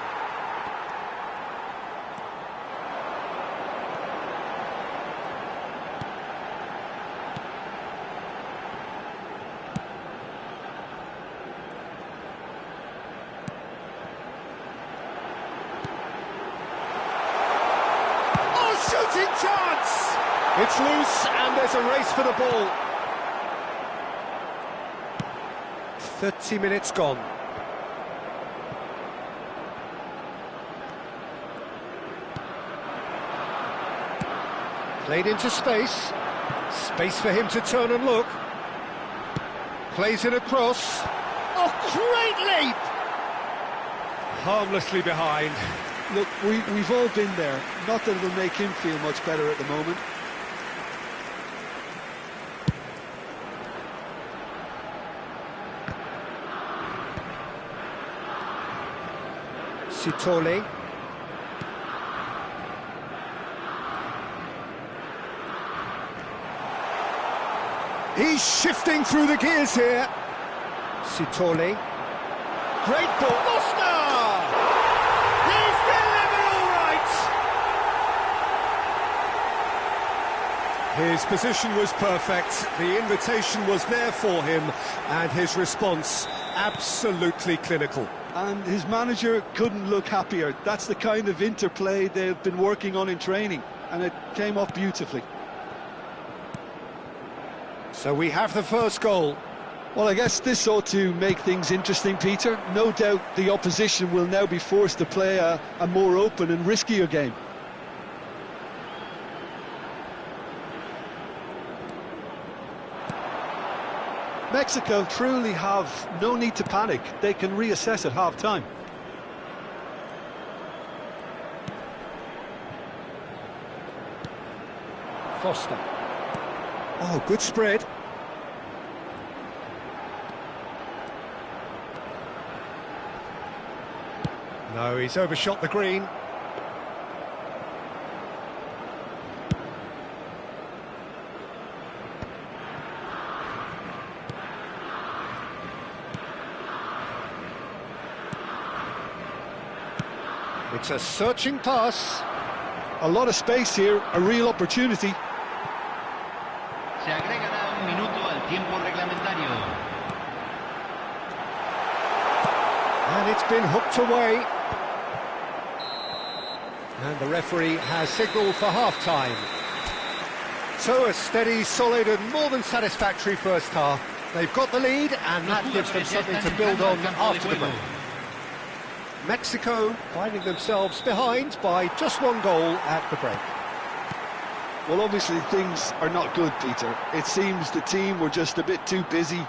S1: Shooting chance! It's loose and there's a race for the ball. 30 minutes gone. Played into space. Space for him to turn and look. Plays it across. Oh, great leap! Harmlessly behind.
S2: Look, we've all been there. Not that it'll make him feel much better at the moment.
S1: Sitole. He's shifting through the gears here. Sitole. Great ball. Foster! He's delivered all right! His position was perfect, the invitation was there for him, and his response absolutely clinical.
S2: And his manager couldn't look happier. That's the kind of interplay they've been working on in training, and it came off beautifully.
S1: So we have the first goal.
S2: Well, I guess this ought to make things interesting, Peter. No doubt the opposition will now be forced to play a more open and riskier game. Mexico truly have no need to panic. They can reassess at half-time.
S1: Foster. Oh, good spread. No, he's overshot the green. It's a searching pass.
S2: A lot of space here, a real opportunity.
S3: Se agregará un minuto al tiempo reglamentario.
S1: And it's been hooked away. And the referee has signalled for half-time. So a steady, solid and more than satisfactory first half. They've got the lead and that gives them something to build on after the break. Mexico finding themselves behind by just one goal at the break.
S2: Well, obviously things are not good, Peter. It seems the team were just a bit too busy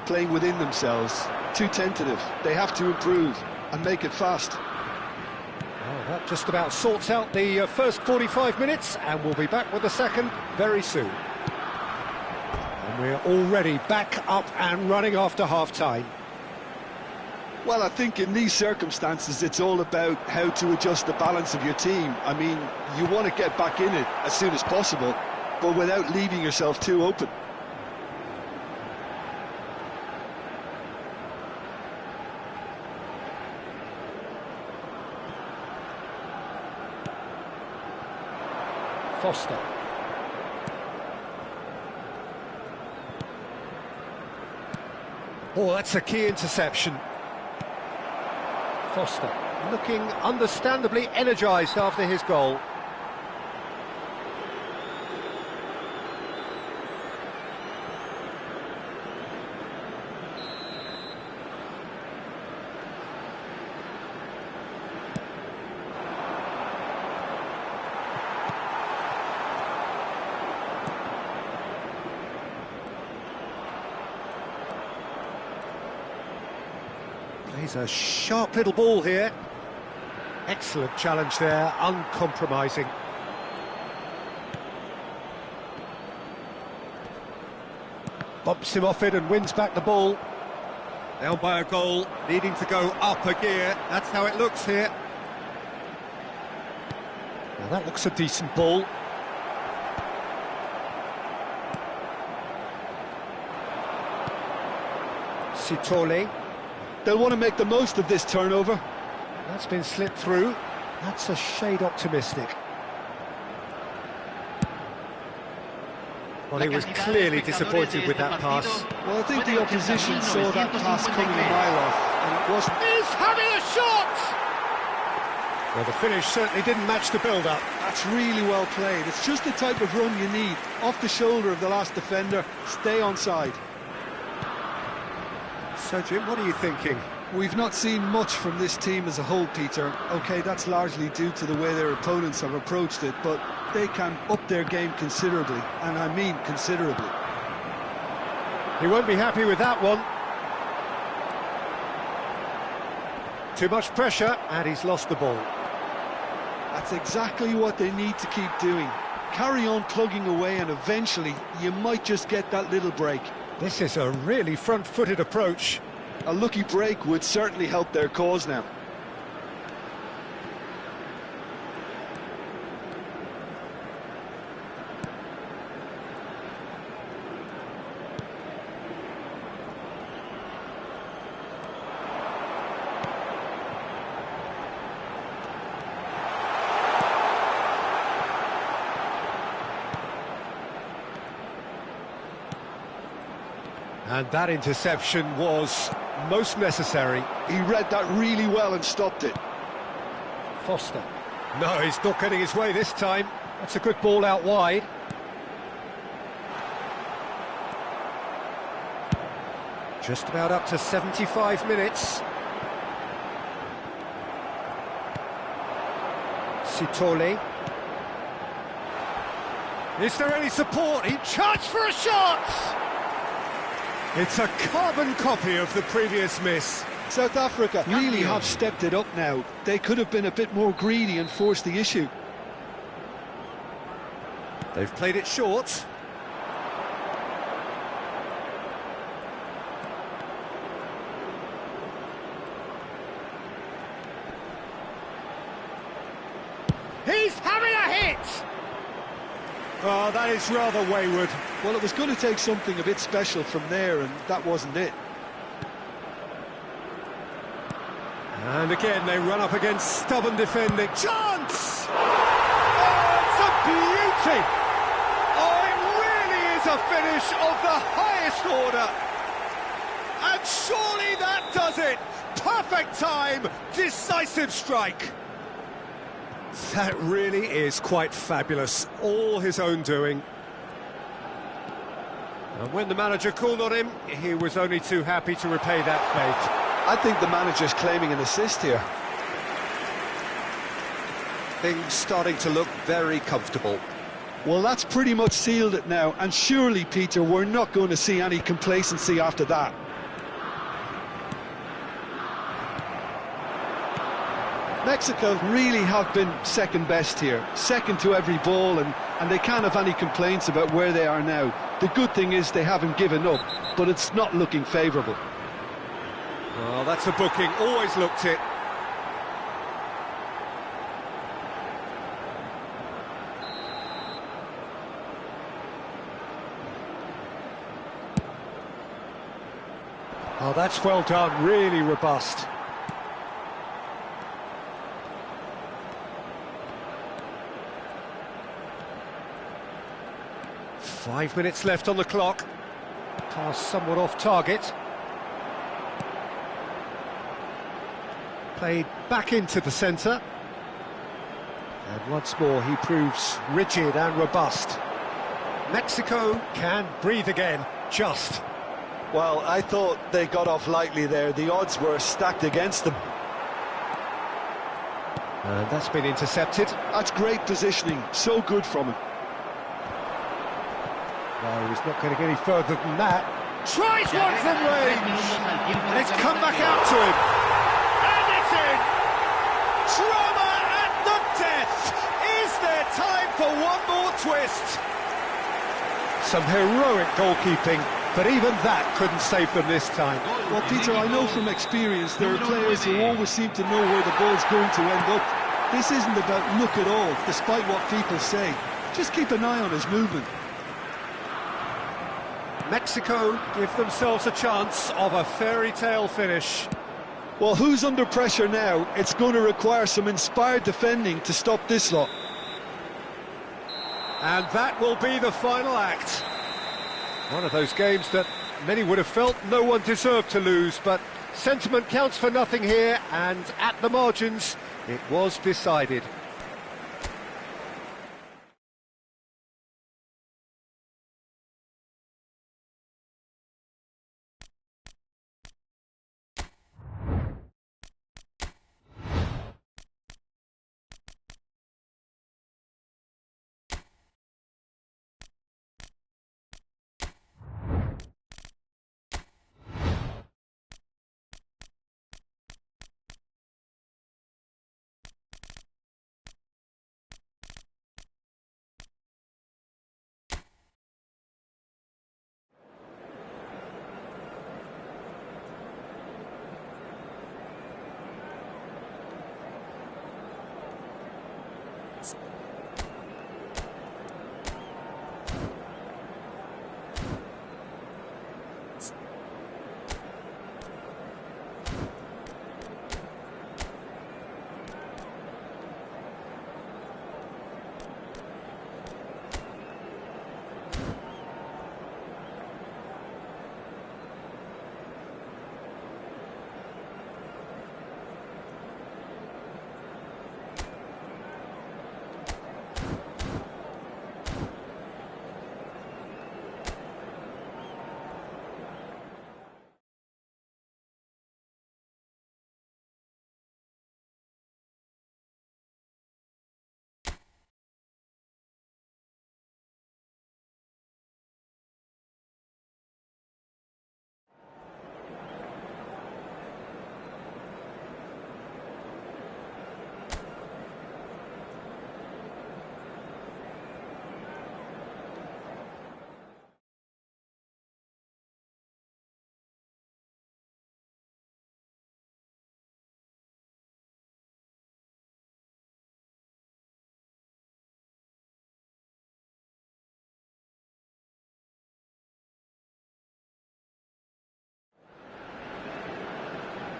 S2: playing within themselves, too tentative. They have to improve and make it fast.
S1: Well, that just about sorts out the first 45 minutes, and we'll be back with the second very soon. And we're already back up and running after half-time.
S2: Well, I think in these circumstances, it's all about how to adjust the balance of your team. I mean, you want to get back in it as soon as possible, but without leaving yourself too open.
S1: Foster. Oh, that's a key interception. Foster looking understandably energised after his goal. Plays a sharp little ball here. Excellent challenge there, uncompromising. Bumps him off it and wins back the ball. Down by a goal, needing to go up a gear. That's how it looks here. Now that looks a decent ball. Sitole.
S2: They'll want to make the most of this turnover.
S1: That's been slipped through. That's a shade optimistic. Well, he was clearly disappointed with that pass.
S2: Well, I think the opposition saw that pass coming a mile off, and it wasn't.
S1: He's having a shot! Well, the finish certainly didn't match the build-up.
S2: That's really well played. It's just the type of run you need. Off the shoulder of the last defender, stay onside.
S1: So, Jim, what are you thinking?
S2: We've not seen much from this team as a whole, Peter. OK, that's largely due to the way their opponents have approached it, but they can up their game considerably, and I mean considerably.
S1: He won't be happy with that one. Too much pressure, and he's lost the ball.
S2: That's exactly what they need to keep doing. Carry on plugging away, and eventually you might just get that little break.
S1: This is a really front-footed approach.
S2: A lucky break would certainly help their cause now.
S1: And that interception was most necessary.
S2: He read that really well and stopped it.
S1: Foster. No, he's not getting his way this time. That's a good ball out wide. Just about up to 75 minutes. Sitole. Is there any support? He charged for a shot! It's a carbon copy of the previous miss.
S2: South Africa really have stepped it up now. They could have been a bit more greedy and forced the issue.
S1: They've played it short. He's having a hit! Oh, that is rather wayward.
S2: Well, it was going to take something a bit special from there, and that wasn't it.
S1: And again, they run up against stubborn defending. Chance! Oh, it's a beauty! Oh, it really is a finish of the highest order. And surely that does it! Perfect time, decisive strike. That really is quite fabulous, all his own doing. And when the manager called on him, he was only too happy to repay that fate.
S2: I think the manager's claiming an assist here.
S4: Things starting to look very comfortable.
S2: Well, that's pretty much sealed it now, and surely, Peter, we're not going to see any complacency after that. Mexico really have been second best here, second to every ball, and they can't have any complaints about where they are now. The good thing is they haven't given up, but it's not looking favourable.
S1: Well, that's a booking, always looked it. Oh, that's well done, really robust. Five minutes left on the clock. Pass somewhat off target. Played back into the centre. And once more he proves rigid and robust. Mexico can breathe again, just.
S2: Well, I thought they got off lightly there. The odds were stacked against them.
S1: And that's been intercepted.
S2: That's great positioning, so good from him.
S1: No, he's not going to get any further than that. Tries one from range! And it's come back out to him. And it's in! Drama at the death! Is there time for one more twist? Some heroic goalkeeping, but even that couldn't save them this time.
S2: Well, Peter, I know from experience there are players who always seem to know where the ball's going to end up. This isn't about luck at all, despite what people say. Just keep an eye on his movement.
S1: Mexico give themselves a chance of a fairy tale finish.
S2: Well, who's under pressure now? It's going to require some inspired defending to stop this lot.
S1: And that will be the final act. One of those games that many would have felt no one deserved to lose, but sentiment counts for nothing here, and at the margins, it was decided.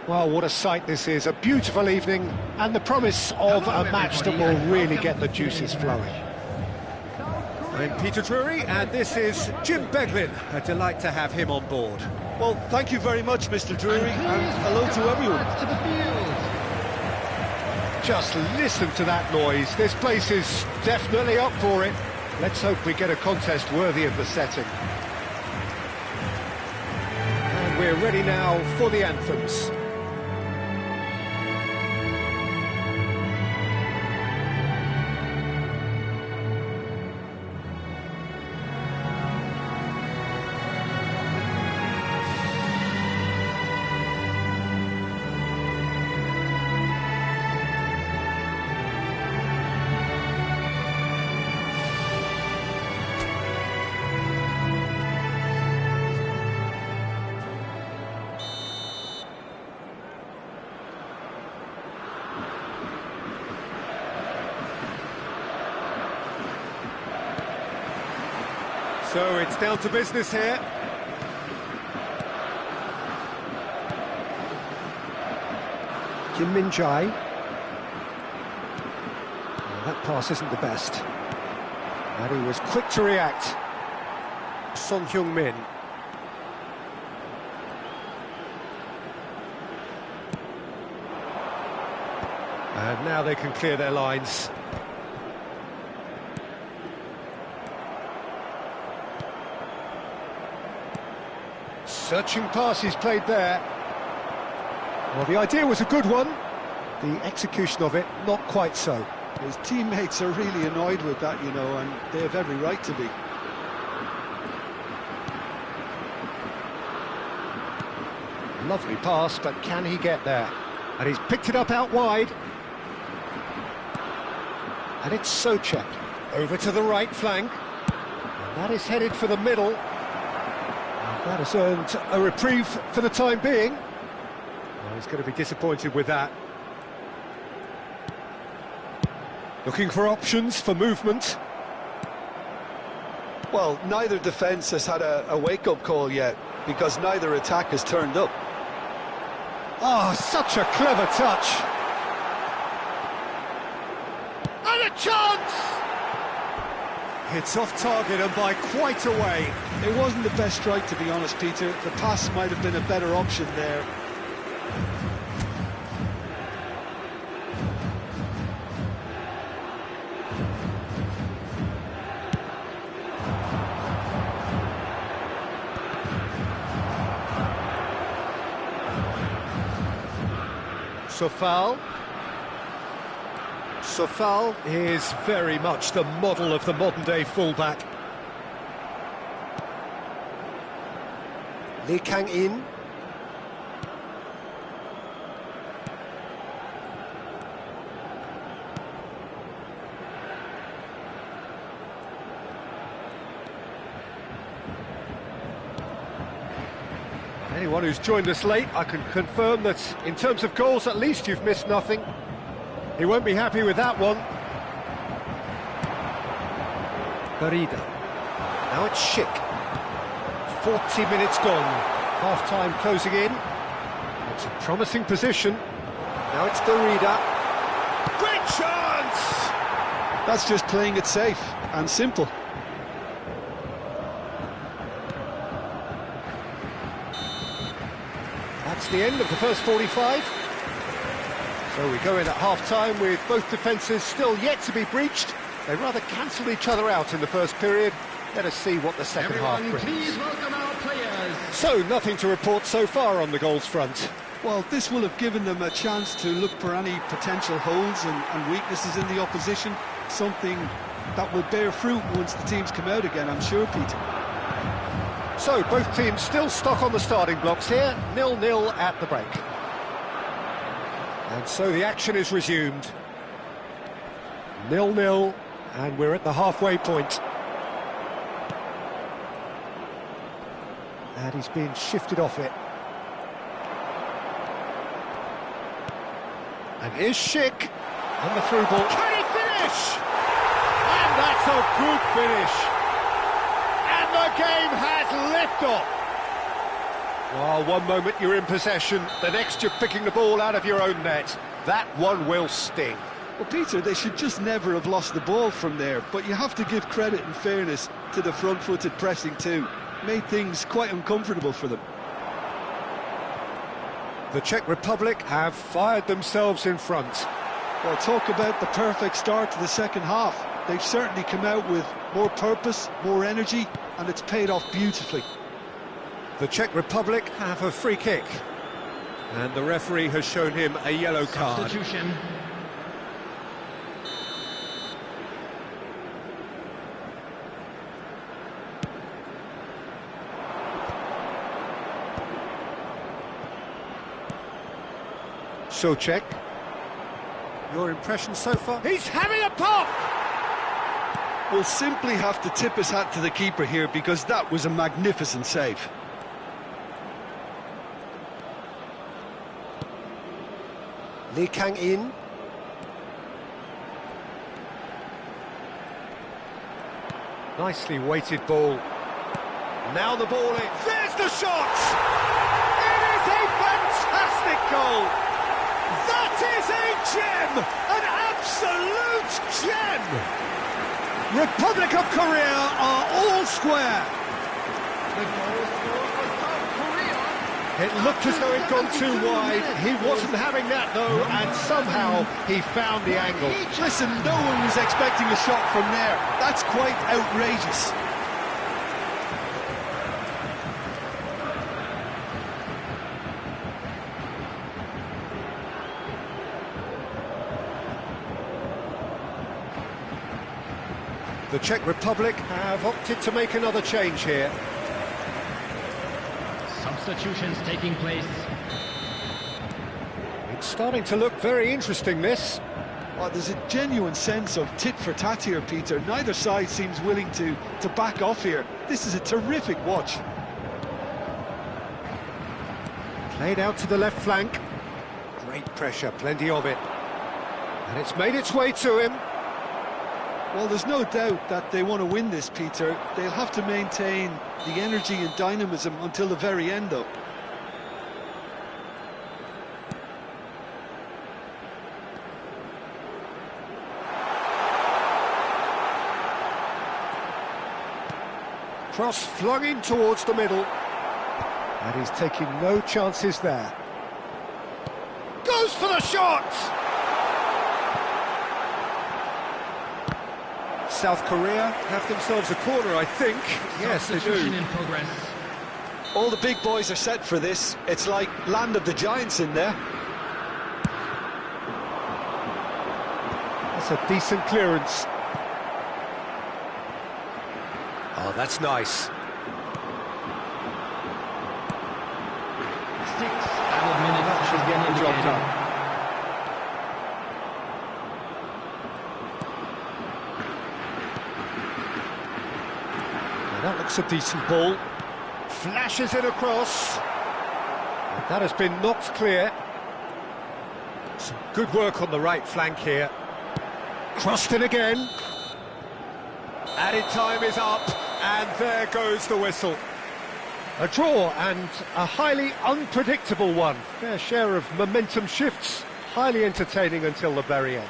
S1: Well, what a sight this is, a beautiful evening, and the promise of a match that will really get the juices flowing. I'm Peter Drury, and this is Jim Beglin. A delight to have him on board.
S2: Well, thank you very much, Mr. Drury, and hello to everyone.
S1: Just listen to that noise. This place is definitely up for it. Let's hope we get a contest worthy of the setting. And we're ready now for the anthems. So it's down to business here. Kim Min-jae. That pass isn't the best. And he was quick to react. Son Heung-min. And now they can clear their lines. Searching pass he's played there. Well, the idea was a good one. The execution of it, not quite so.
S2: His teammates are really annoyed with that, you know, and they have every right to be.
S1: Lovely pass, but can he get there? And he's picked it up out wide. And it's Soucek. Over to the right flank. And that is headed for the middle. That has earned a reprieve for the time being. Well, he's going to be disappointed with that. Looking for options for movement.
S2: Well, neither defence has had a wake-up call yet, because neither attack has turned up.
S1: Oh, such a clever touch. And a chance! It's off target and by quite a way.
S2: It wasn't the best strike, to be honest, Peter. The pass might have been a better option there.
S1: Sofal is very much the model of the modern-day fullback. Lee Kang-in. Anyone who's joined us late, I can confirm that in terms of goals, at least you've missed nothing. He won't be happy with that one. Barida. Now it's Schick. 40 minutes gone. Half-time closing in. It's a promising position. Now it's Barida. Great chance!
S2: That's just playing it safe and simple.
S1: That's the end of the first 45. So we go in at half-time with both defences still yet to be breached. They rather cancelled each other out in the first period. Let us see what the second half brings.
S3: Please welcome our players.
S1: So, nothing to report so far on the goals front.
S2: Well, this will have given them a chance to look for any potential holes and weaknesses in the opposition. Something that will bear fruit once the teams come out again, I'm sure, Peter.
S1: So, both teams still stuck on the starting blocks here. 0-0 at the break. And so the action is resumed. 0-0, and we're at the halfway point. And he's being shifted off it. And here's Schick, and the through ball. Can he finish? And that's a good finish. And the game has liftoff. Oh, one moment you're in possession, the next you're picking the ball out of your own net. That one will sting.
S2: Well, Peter, they should just never have lost the ball from there, but you have to give credit and fairness to the front-footed pressing too. Made things quite uncomfortable for them.
S1: The Czech Republic have fired themselves in front.
S2: Well, talk about the perfect start to the second half. They've certainly come out with more purpose, more energy, and it's paid off beautifully.
S1: The Czech Republic have a free kick. And the referee has shown him a yellow card.
S3: Substitution.
S1: Czech. Your impression so far? He's having a pop!
S2: We'll simply have to tip his hat to the keeper here because that was a magnificent save.
S4: Lee Kang-in.
S1: Nicely weighted ball. Now the ball in. There's the shot! It is a fantastic goal! That is a gem! An absolute gem! Republic of Korea are all square.
S3: The goal scored for South Korea.
S1: It looked as though it'd gone too wide. He wasn't having that though, and somehow he found the angle.
S2: Listen, no one was expecting a shot from there. That's quite outrageous.
S1: The Czech Republic have opted to make another change here.
S3: Substitutions taking place.
S1: It's starting to look very interesting, this.
S2: Well, there's a genuine sense of tit for tat here, Peter. Neither side seems willing to back off here. This is a terrific watch.
S1: Played out to the left flank. Great pressure, plenty of it. And it's made its way to him.
S2: Well, there's no doubt that they want to win this, Peter. They'll have to maintain the energy and dynamism until the very end, though.
S1: Cross flung in towards the middle. And he's taking no chances there. Goes for the shot! South Korea have themselves a corner, I think. Yes, they do.
S3: In progress.
S2: All the big boys are set for this. It's like land of the giants in there.
S1: That's a decent clearance. Oh, that's nice.
S3: 6 added minutes
S1: Should get the job done. That looks a decent ball. Flashes it across. And that has been knocked clear. Some good work on the right flank here. Crossed it again. Added time is up, and there goes the whistle. A draw, and a highly unpredictable one. Fair share of momentum shifts. Highly entertaining until the very end.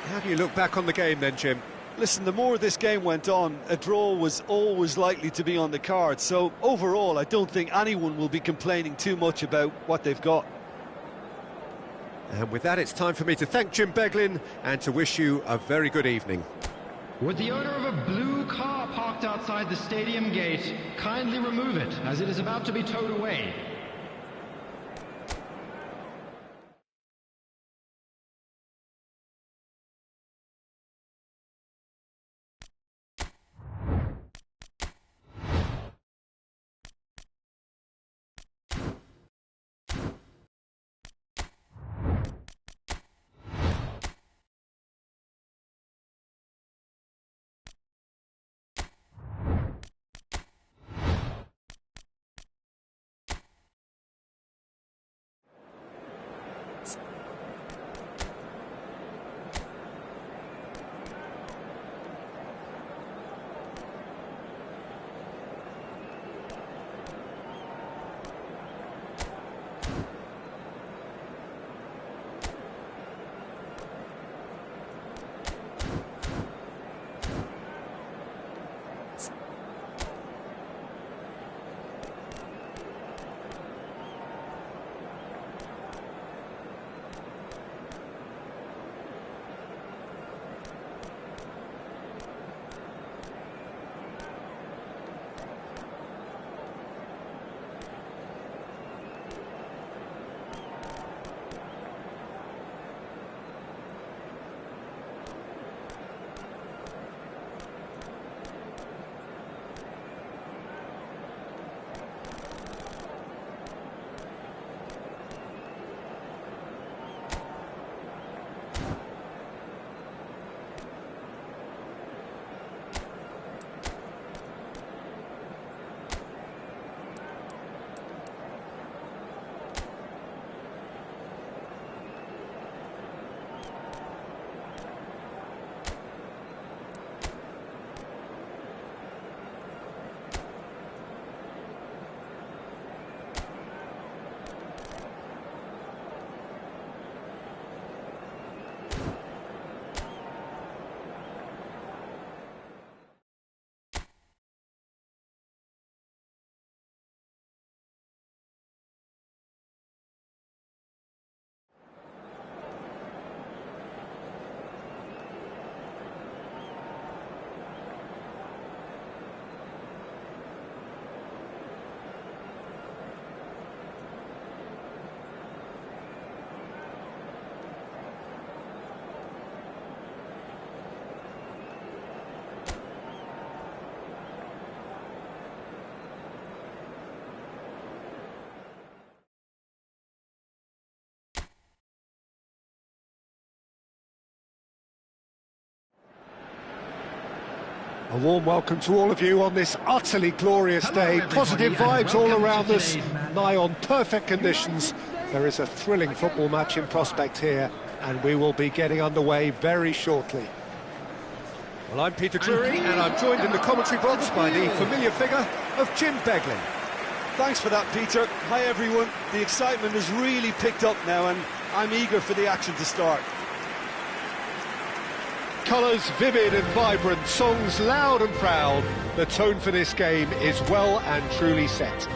S1: How do you look back on the game then, Jim?
S2: Listen, the more this game went on, a draw was always likely to be on the card. So overall, I don't think anyone will be complaining too much about what they've got.
S1: And with that, it's time for me to thank Jim Beglin and to wish you a very good evening.
S3: Would the owner of a blue car parked outside the stadium gate kindly remove it, as it is about to be towed away?
S1: A warm welcome to all of you on this utterly glorious day. Positive vibes all around us, nigh on perfect conditions. There is a thrilling football match in prospect here, and we will be getting underway very shortly. Well, I'm Peter Drury, and I'm joined in the commentary box by the familiar figure of Jim Beglin.
S2: Thanks for that, Peter. Hi, everyone. The excitement has really picked up now, and I'm eager for the action to start.
S1: Colours vivid and vibrant, songs loud and proud. The tone for this game is well and truly set.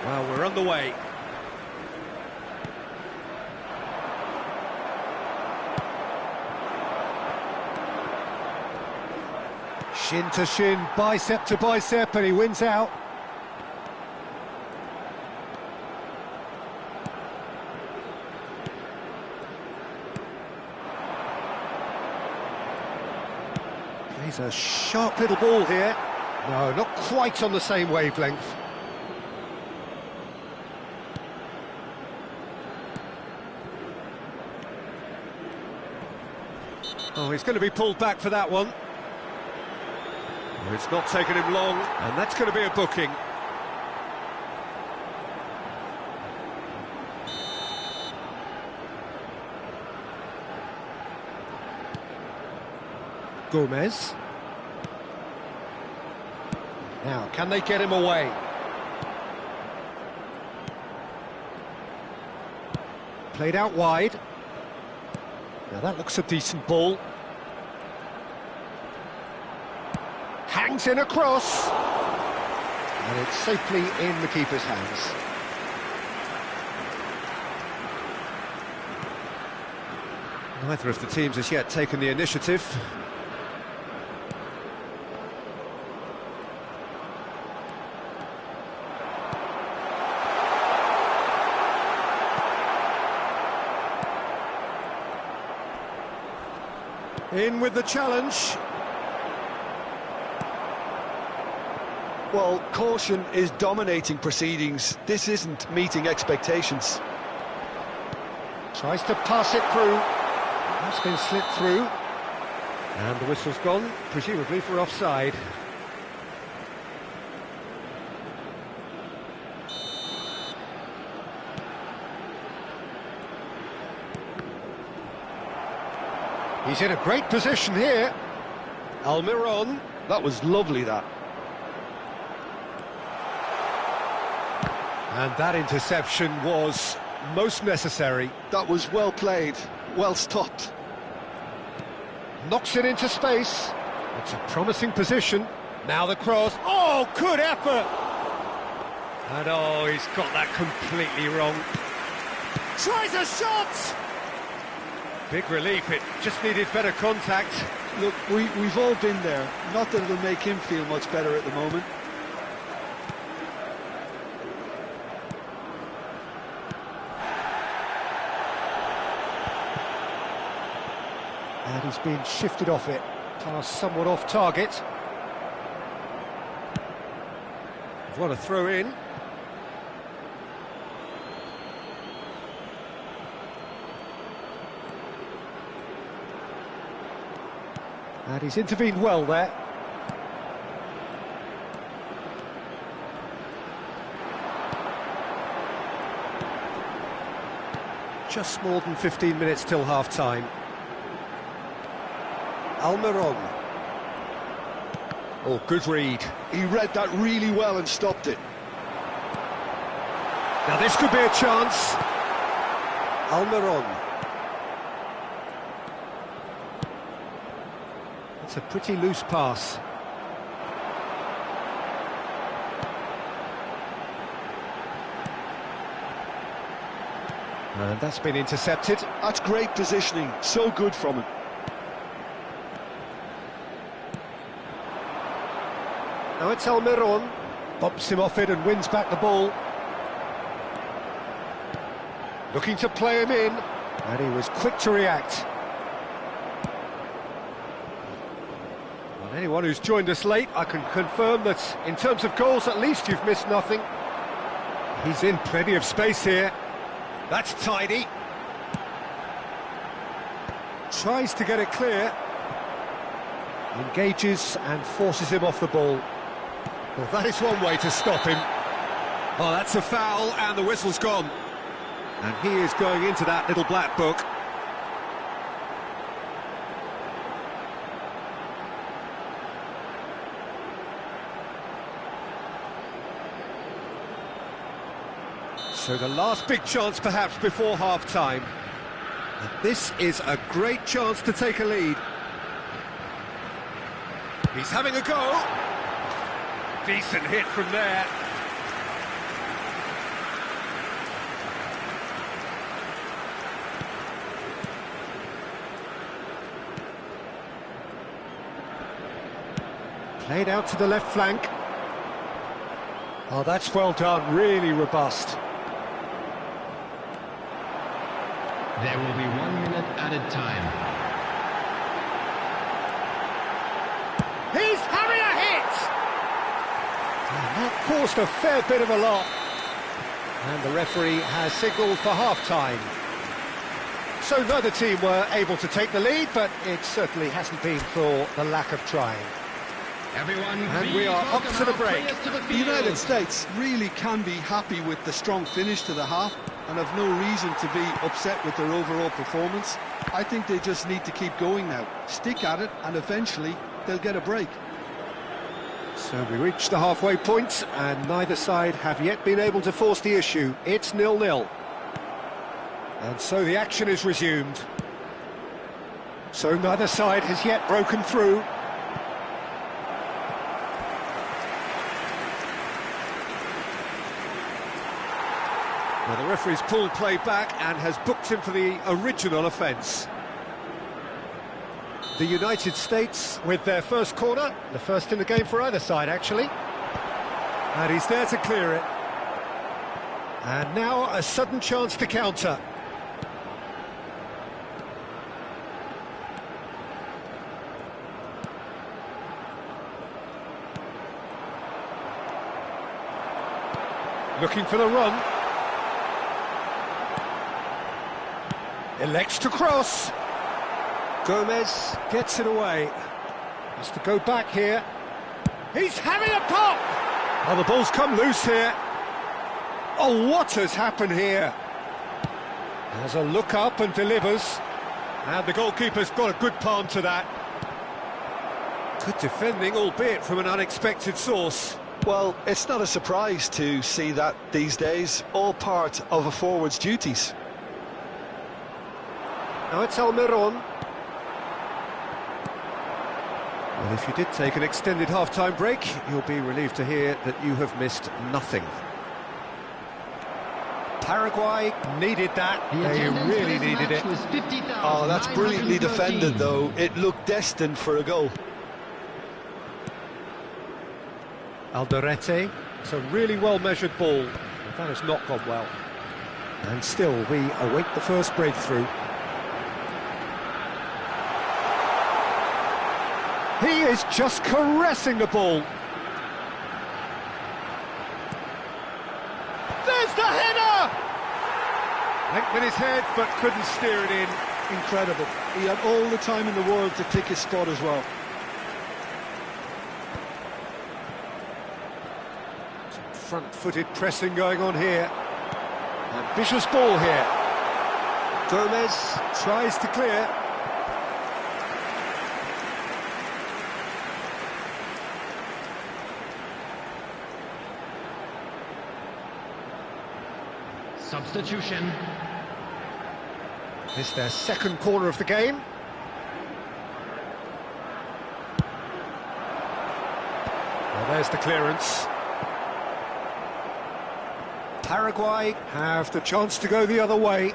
S1: Well, we're on the way. Shin to shin, bicep to bicep, and he wins out. He's a sharp little ball here. No, not quite on the same wavelength. Oh, he's going to be pulled back for that one. It's not taken him long, and that's going to be a booking. Gomez. Now, can they get him away? Played out wide. Now that looks a decent ball. Hangs in a cross. And it's safely in the keeper's hands. Neither of the teams has yet taken the initiative. In with the challenge.
S2: Well, caution is dominating proceedings. This isn't meeting expectations.
S1: Tries to pass it through. That's been slipped through. And the whistle's gone, presumably for offside. He's in a great position here. Almiron.
S2: That was lovely, that.
S1: And that interception was most necessary.
S2: That was well played, well stopped.
S1: Knocks it into space. It's a promising position. Now the cross. Oh, good effort! And oh, he's got that completely wrong. Tries a shot! Big relief, it just needed better contact.
S2: Look, we've all been there. Not that it'll make him feel much better at the moment.
S1: And he's been shifted off it. Pass somewhat off target. What a throw in. And he's intervened well there. Just more than 15 minutes till half-time. Almiron. Oh, good read.
S2: He read that really well and stopped it.
S1: Now this could be a chance. Almiron. It's a pretty loose pass. And that's been intercepted.
S2: That's great positioning, so good from him.
S1: Now it's Almiron. Bumps him off it and wins back the ball. Looking to play him in. And he was quick to react. Anyone who's joined us late, I can confirm that in terms of goals, at least you've missed nothing. He's in plenty of space here. That's tidy. Tries to get it clear. Engages and forces him off the ball. Well, that is one way to stop him. Oh, that's a foul, and the whistle's gone. And he is going into that little black book. So the last big chance perhaps before half-time. And this is a great chance to take a lead. He's having a go. Decent hit from there. Played out to the left flank. Oh, that's well done, really robust.
S3: There will be 1 minute added time.
S1: He's having a hit! And that caused a fair bit of a lot. And the referee has signalled for half-time. So neither team were able to take the lead, but it certainly hasn't been for the lack of trying.
S3: Everyone,
S1: and we are up to the break.
S2: The United States really can be happy with the strong finish to the half and have no reason to be upset with their overall performance. I think they just need to keep going now, stick at it, and eventually they'll get a break.
S1: So we reach the halfway point, and neither side have yet been able to force the issue. It's 0-0. And so the action is resumed. So neither side has yet broken through. Well, the referee's pulled play back and has booked him for the original offence. The United States with their first corner, the first in the game for either side, actually. And he's there to clear it. And now a sudden chance to counter. Looking for the run. Elects to cross. Gomez gets it away. Has to go back here. He's having a pop! Oh, the ball's come loose here. Oh, what has happened here? Has a look up and delivers. And the goalkeeper's got a good palm to that. Good defending, albeit from an unexpected source.
S2: Well, it's not a surprise to see that these days, all part of a forward's duties.
S1: Now it's Almiron. Well, if you did take an extended half-time break, you'll be relieved to hear that you have missed nothing. Paraguay needed that. They really needed it.
S2: Oh, that's brilliantly defended, though. It looked destined for a goal.
S1: Alderete. It's a really well-measured ball. That has not gone well. And still, we await the first breakthrough. He is just caressing the ball. There's the header! Went with his head, but couldn't steer it in.
S2: Incredible. He had all the time in the world to pick his spot as well.
S1: Some front-footed pressing going on here. Ambitious ball here. Gomez tries to clear.
S3: Substitution.
S1: This is their second corner of the game. Well, there's the clearance. Paraguay have the chance to go the other way.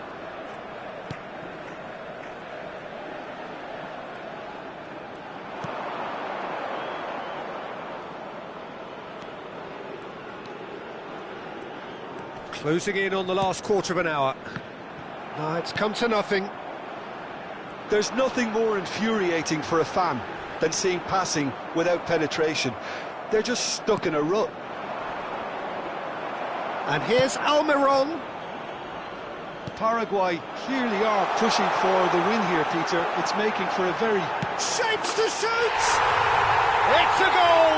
S1: Closing in on the last quarter of an hour. No, it's come to nothing.
S2: There's nothing more infuriating for a fan than seeing passing without penetration. They're just stuck in a rut.
S1: And here's Almiron.
S2: Paraguay clearly are pushing for the win here, Peter. It's making for a very...
S1: Shapes to shoot! It's a goal!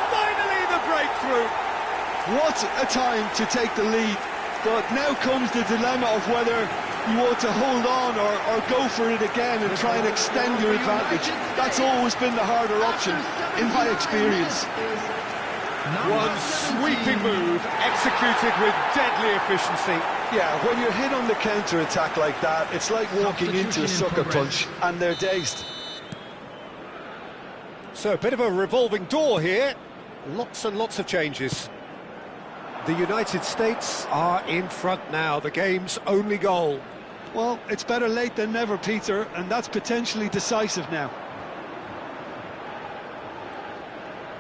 S1: Finally the breakthrough!
S2: What a time to take the lead. But now comes the dilemma of whether you want to hold on or go for it again and try and extend your advantage. That's always been the harder option, in my experience.
S1: One sweeping move, executed with deadly efficiency.
S2: Yeah, when you're hit on the counter-attack like that, it's like walking into a sucker punch, and they're dazed.
S1: So a bit of a revolving door here. Lots and lots of changes. The United States are in front now, the game's only goal.
S2: Well, it's better late than never, Peter, and that's potentially decisive now.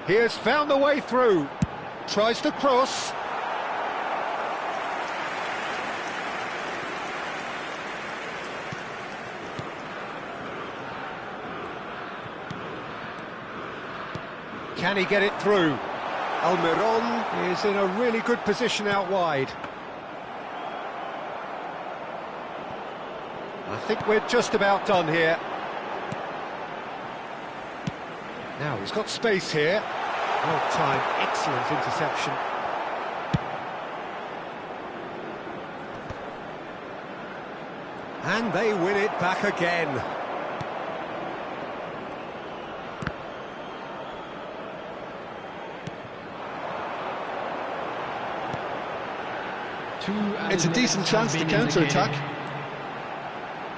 S1: He has found the way through. Tries to cross. Can he get it through? Almiron is in a really good position out wide. I think we're just about done here. Now he's got space here. Well timed, excellent interception. And they win it back again.
S2: It's a decent chance to counter-attack.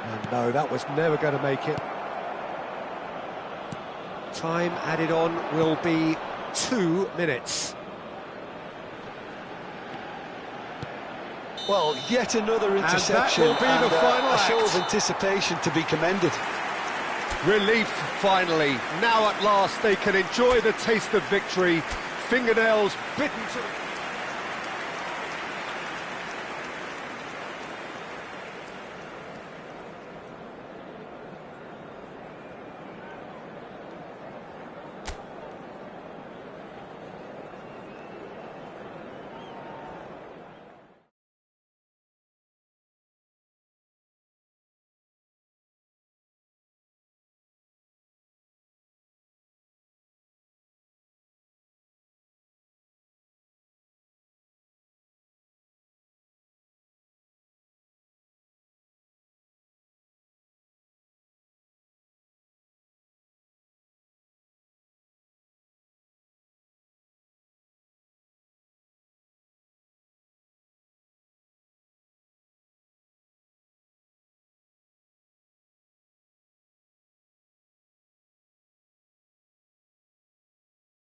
S1: And no, that was never going to make it. Time added on will be 2 minutes.
S2: Well, yet another interception,
S1: and that will be the final
S2: a show
S1: act.
S2: of anticipation to be commended.
S1: Relief, finally. Now at last they can enjoy the taste of victory. Fingernails bitten to...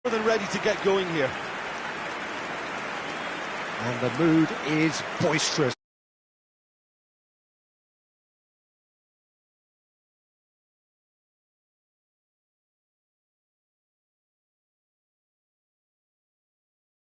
S2: More than ready to get going here.
S1: And the mood is boisterous.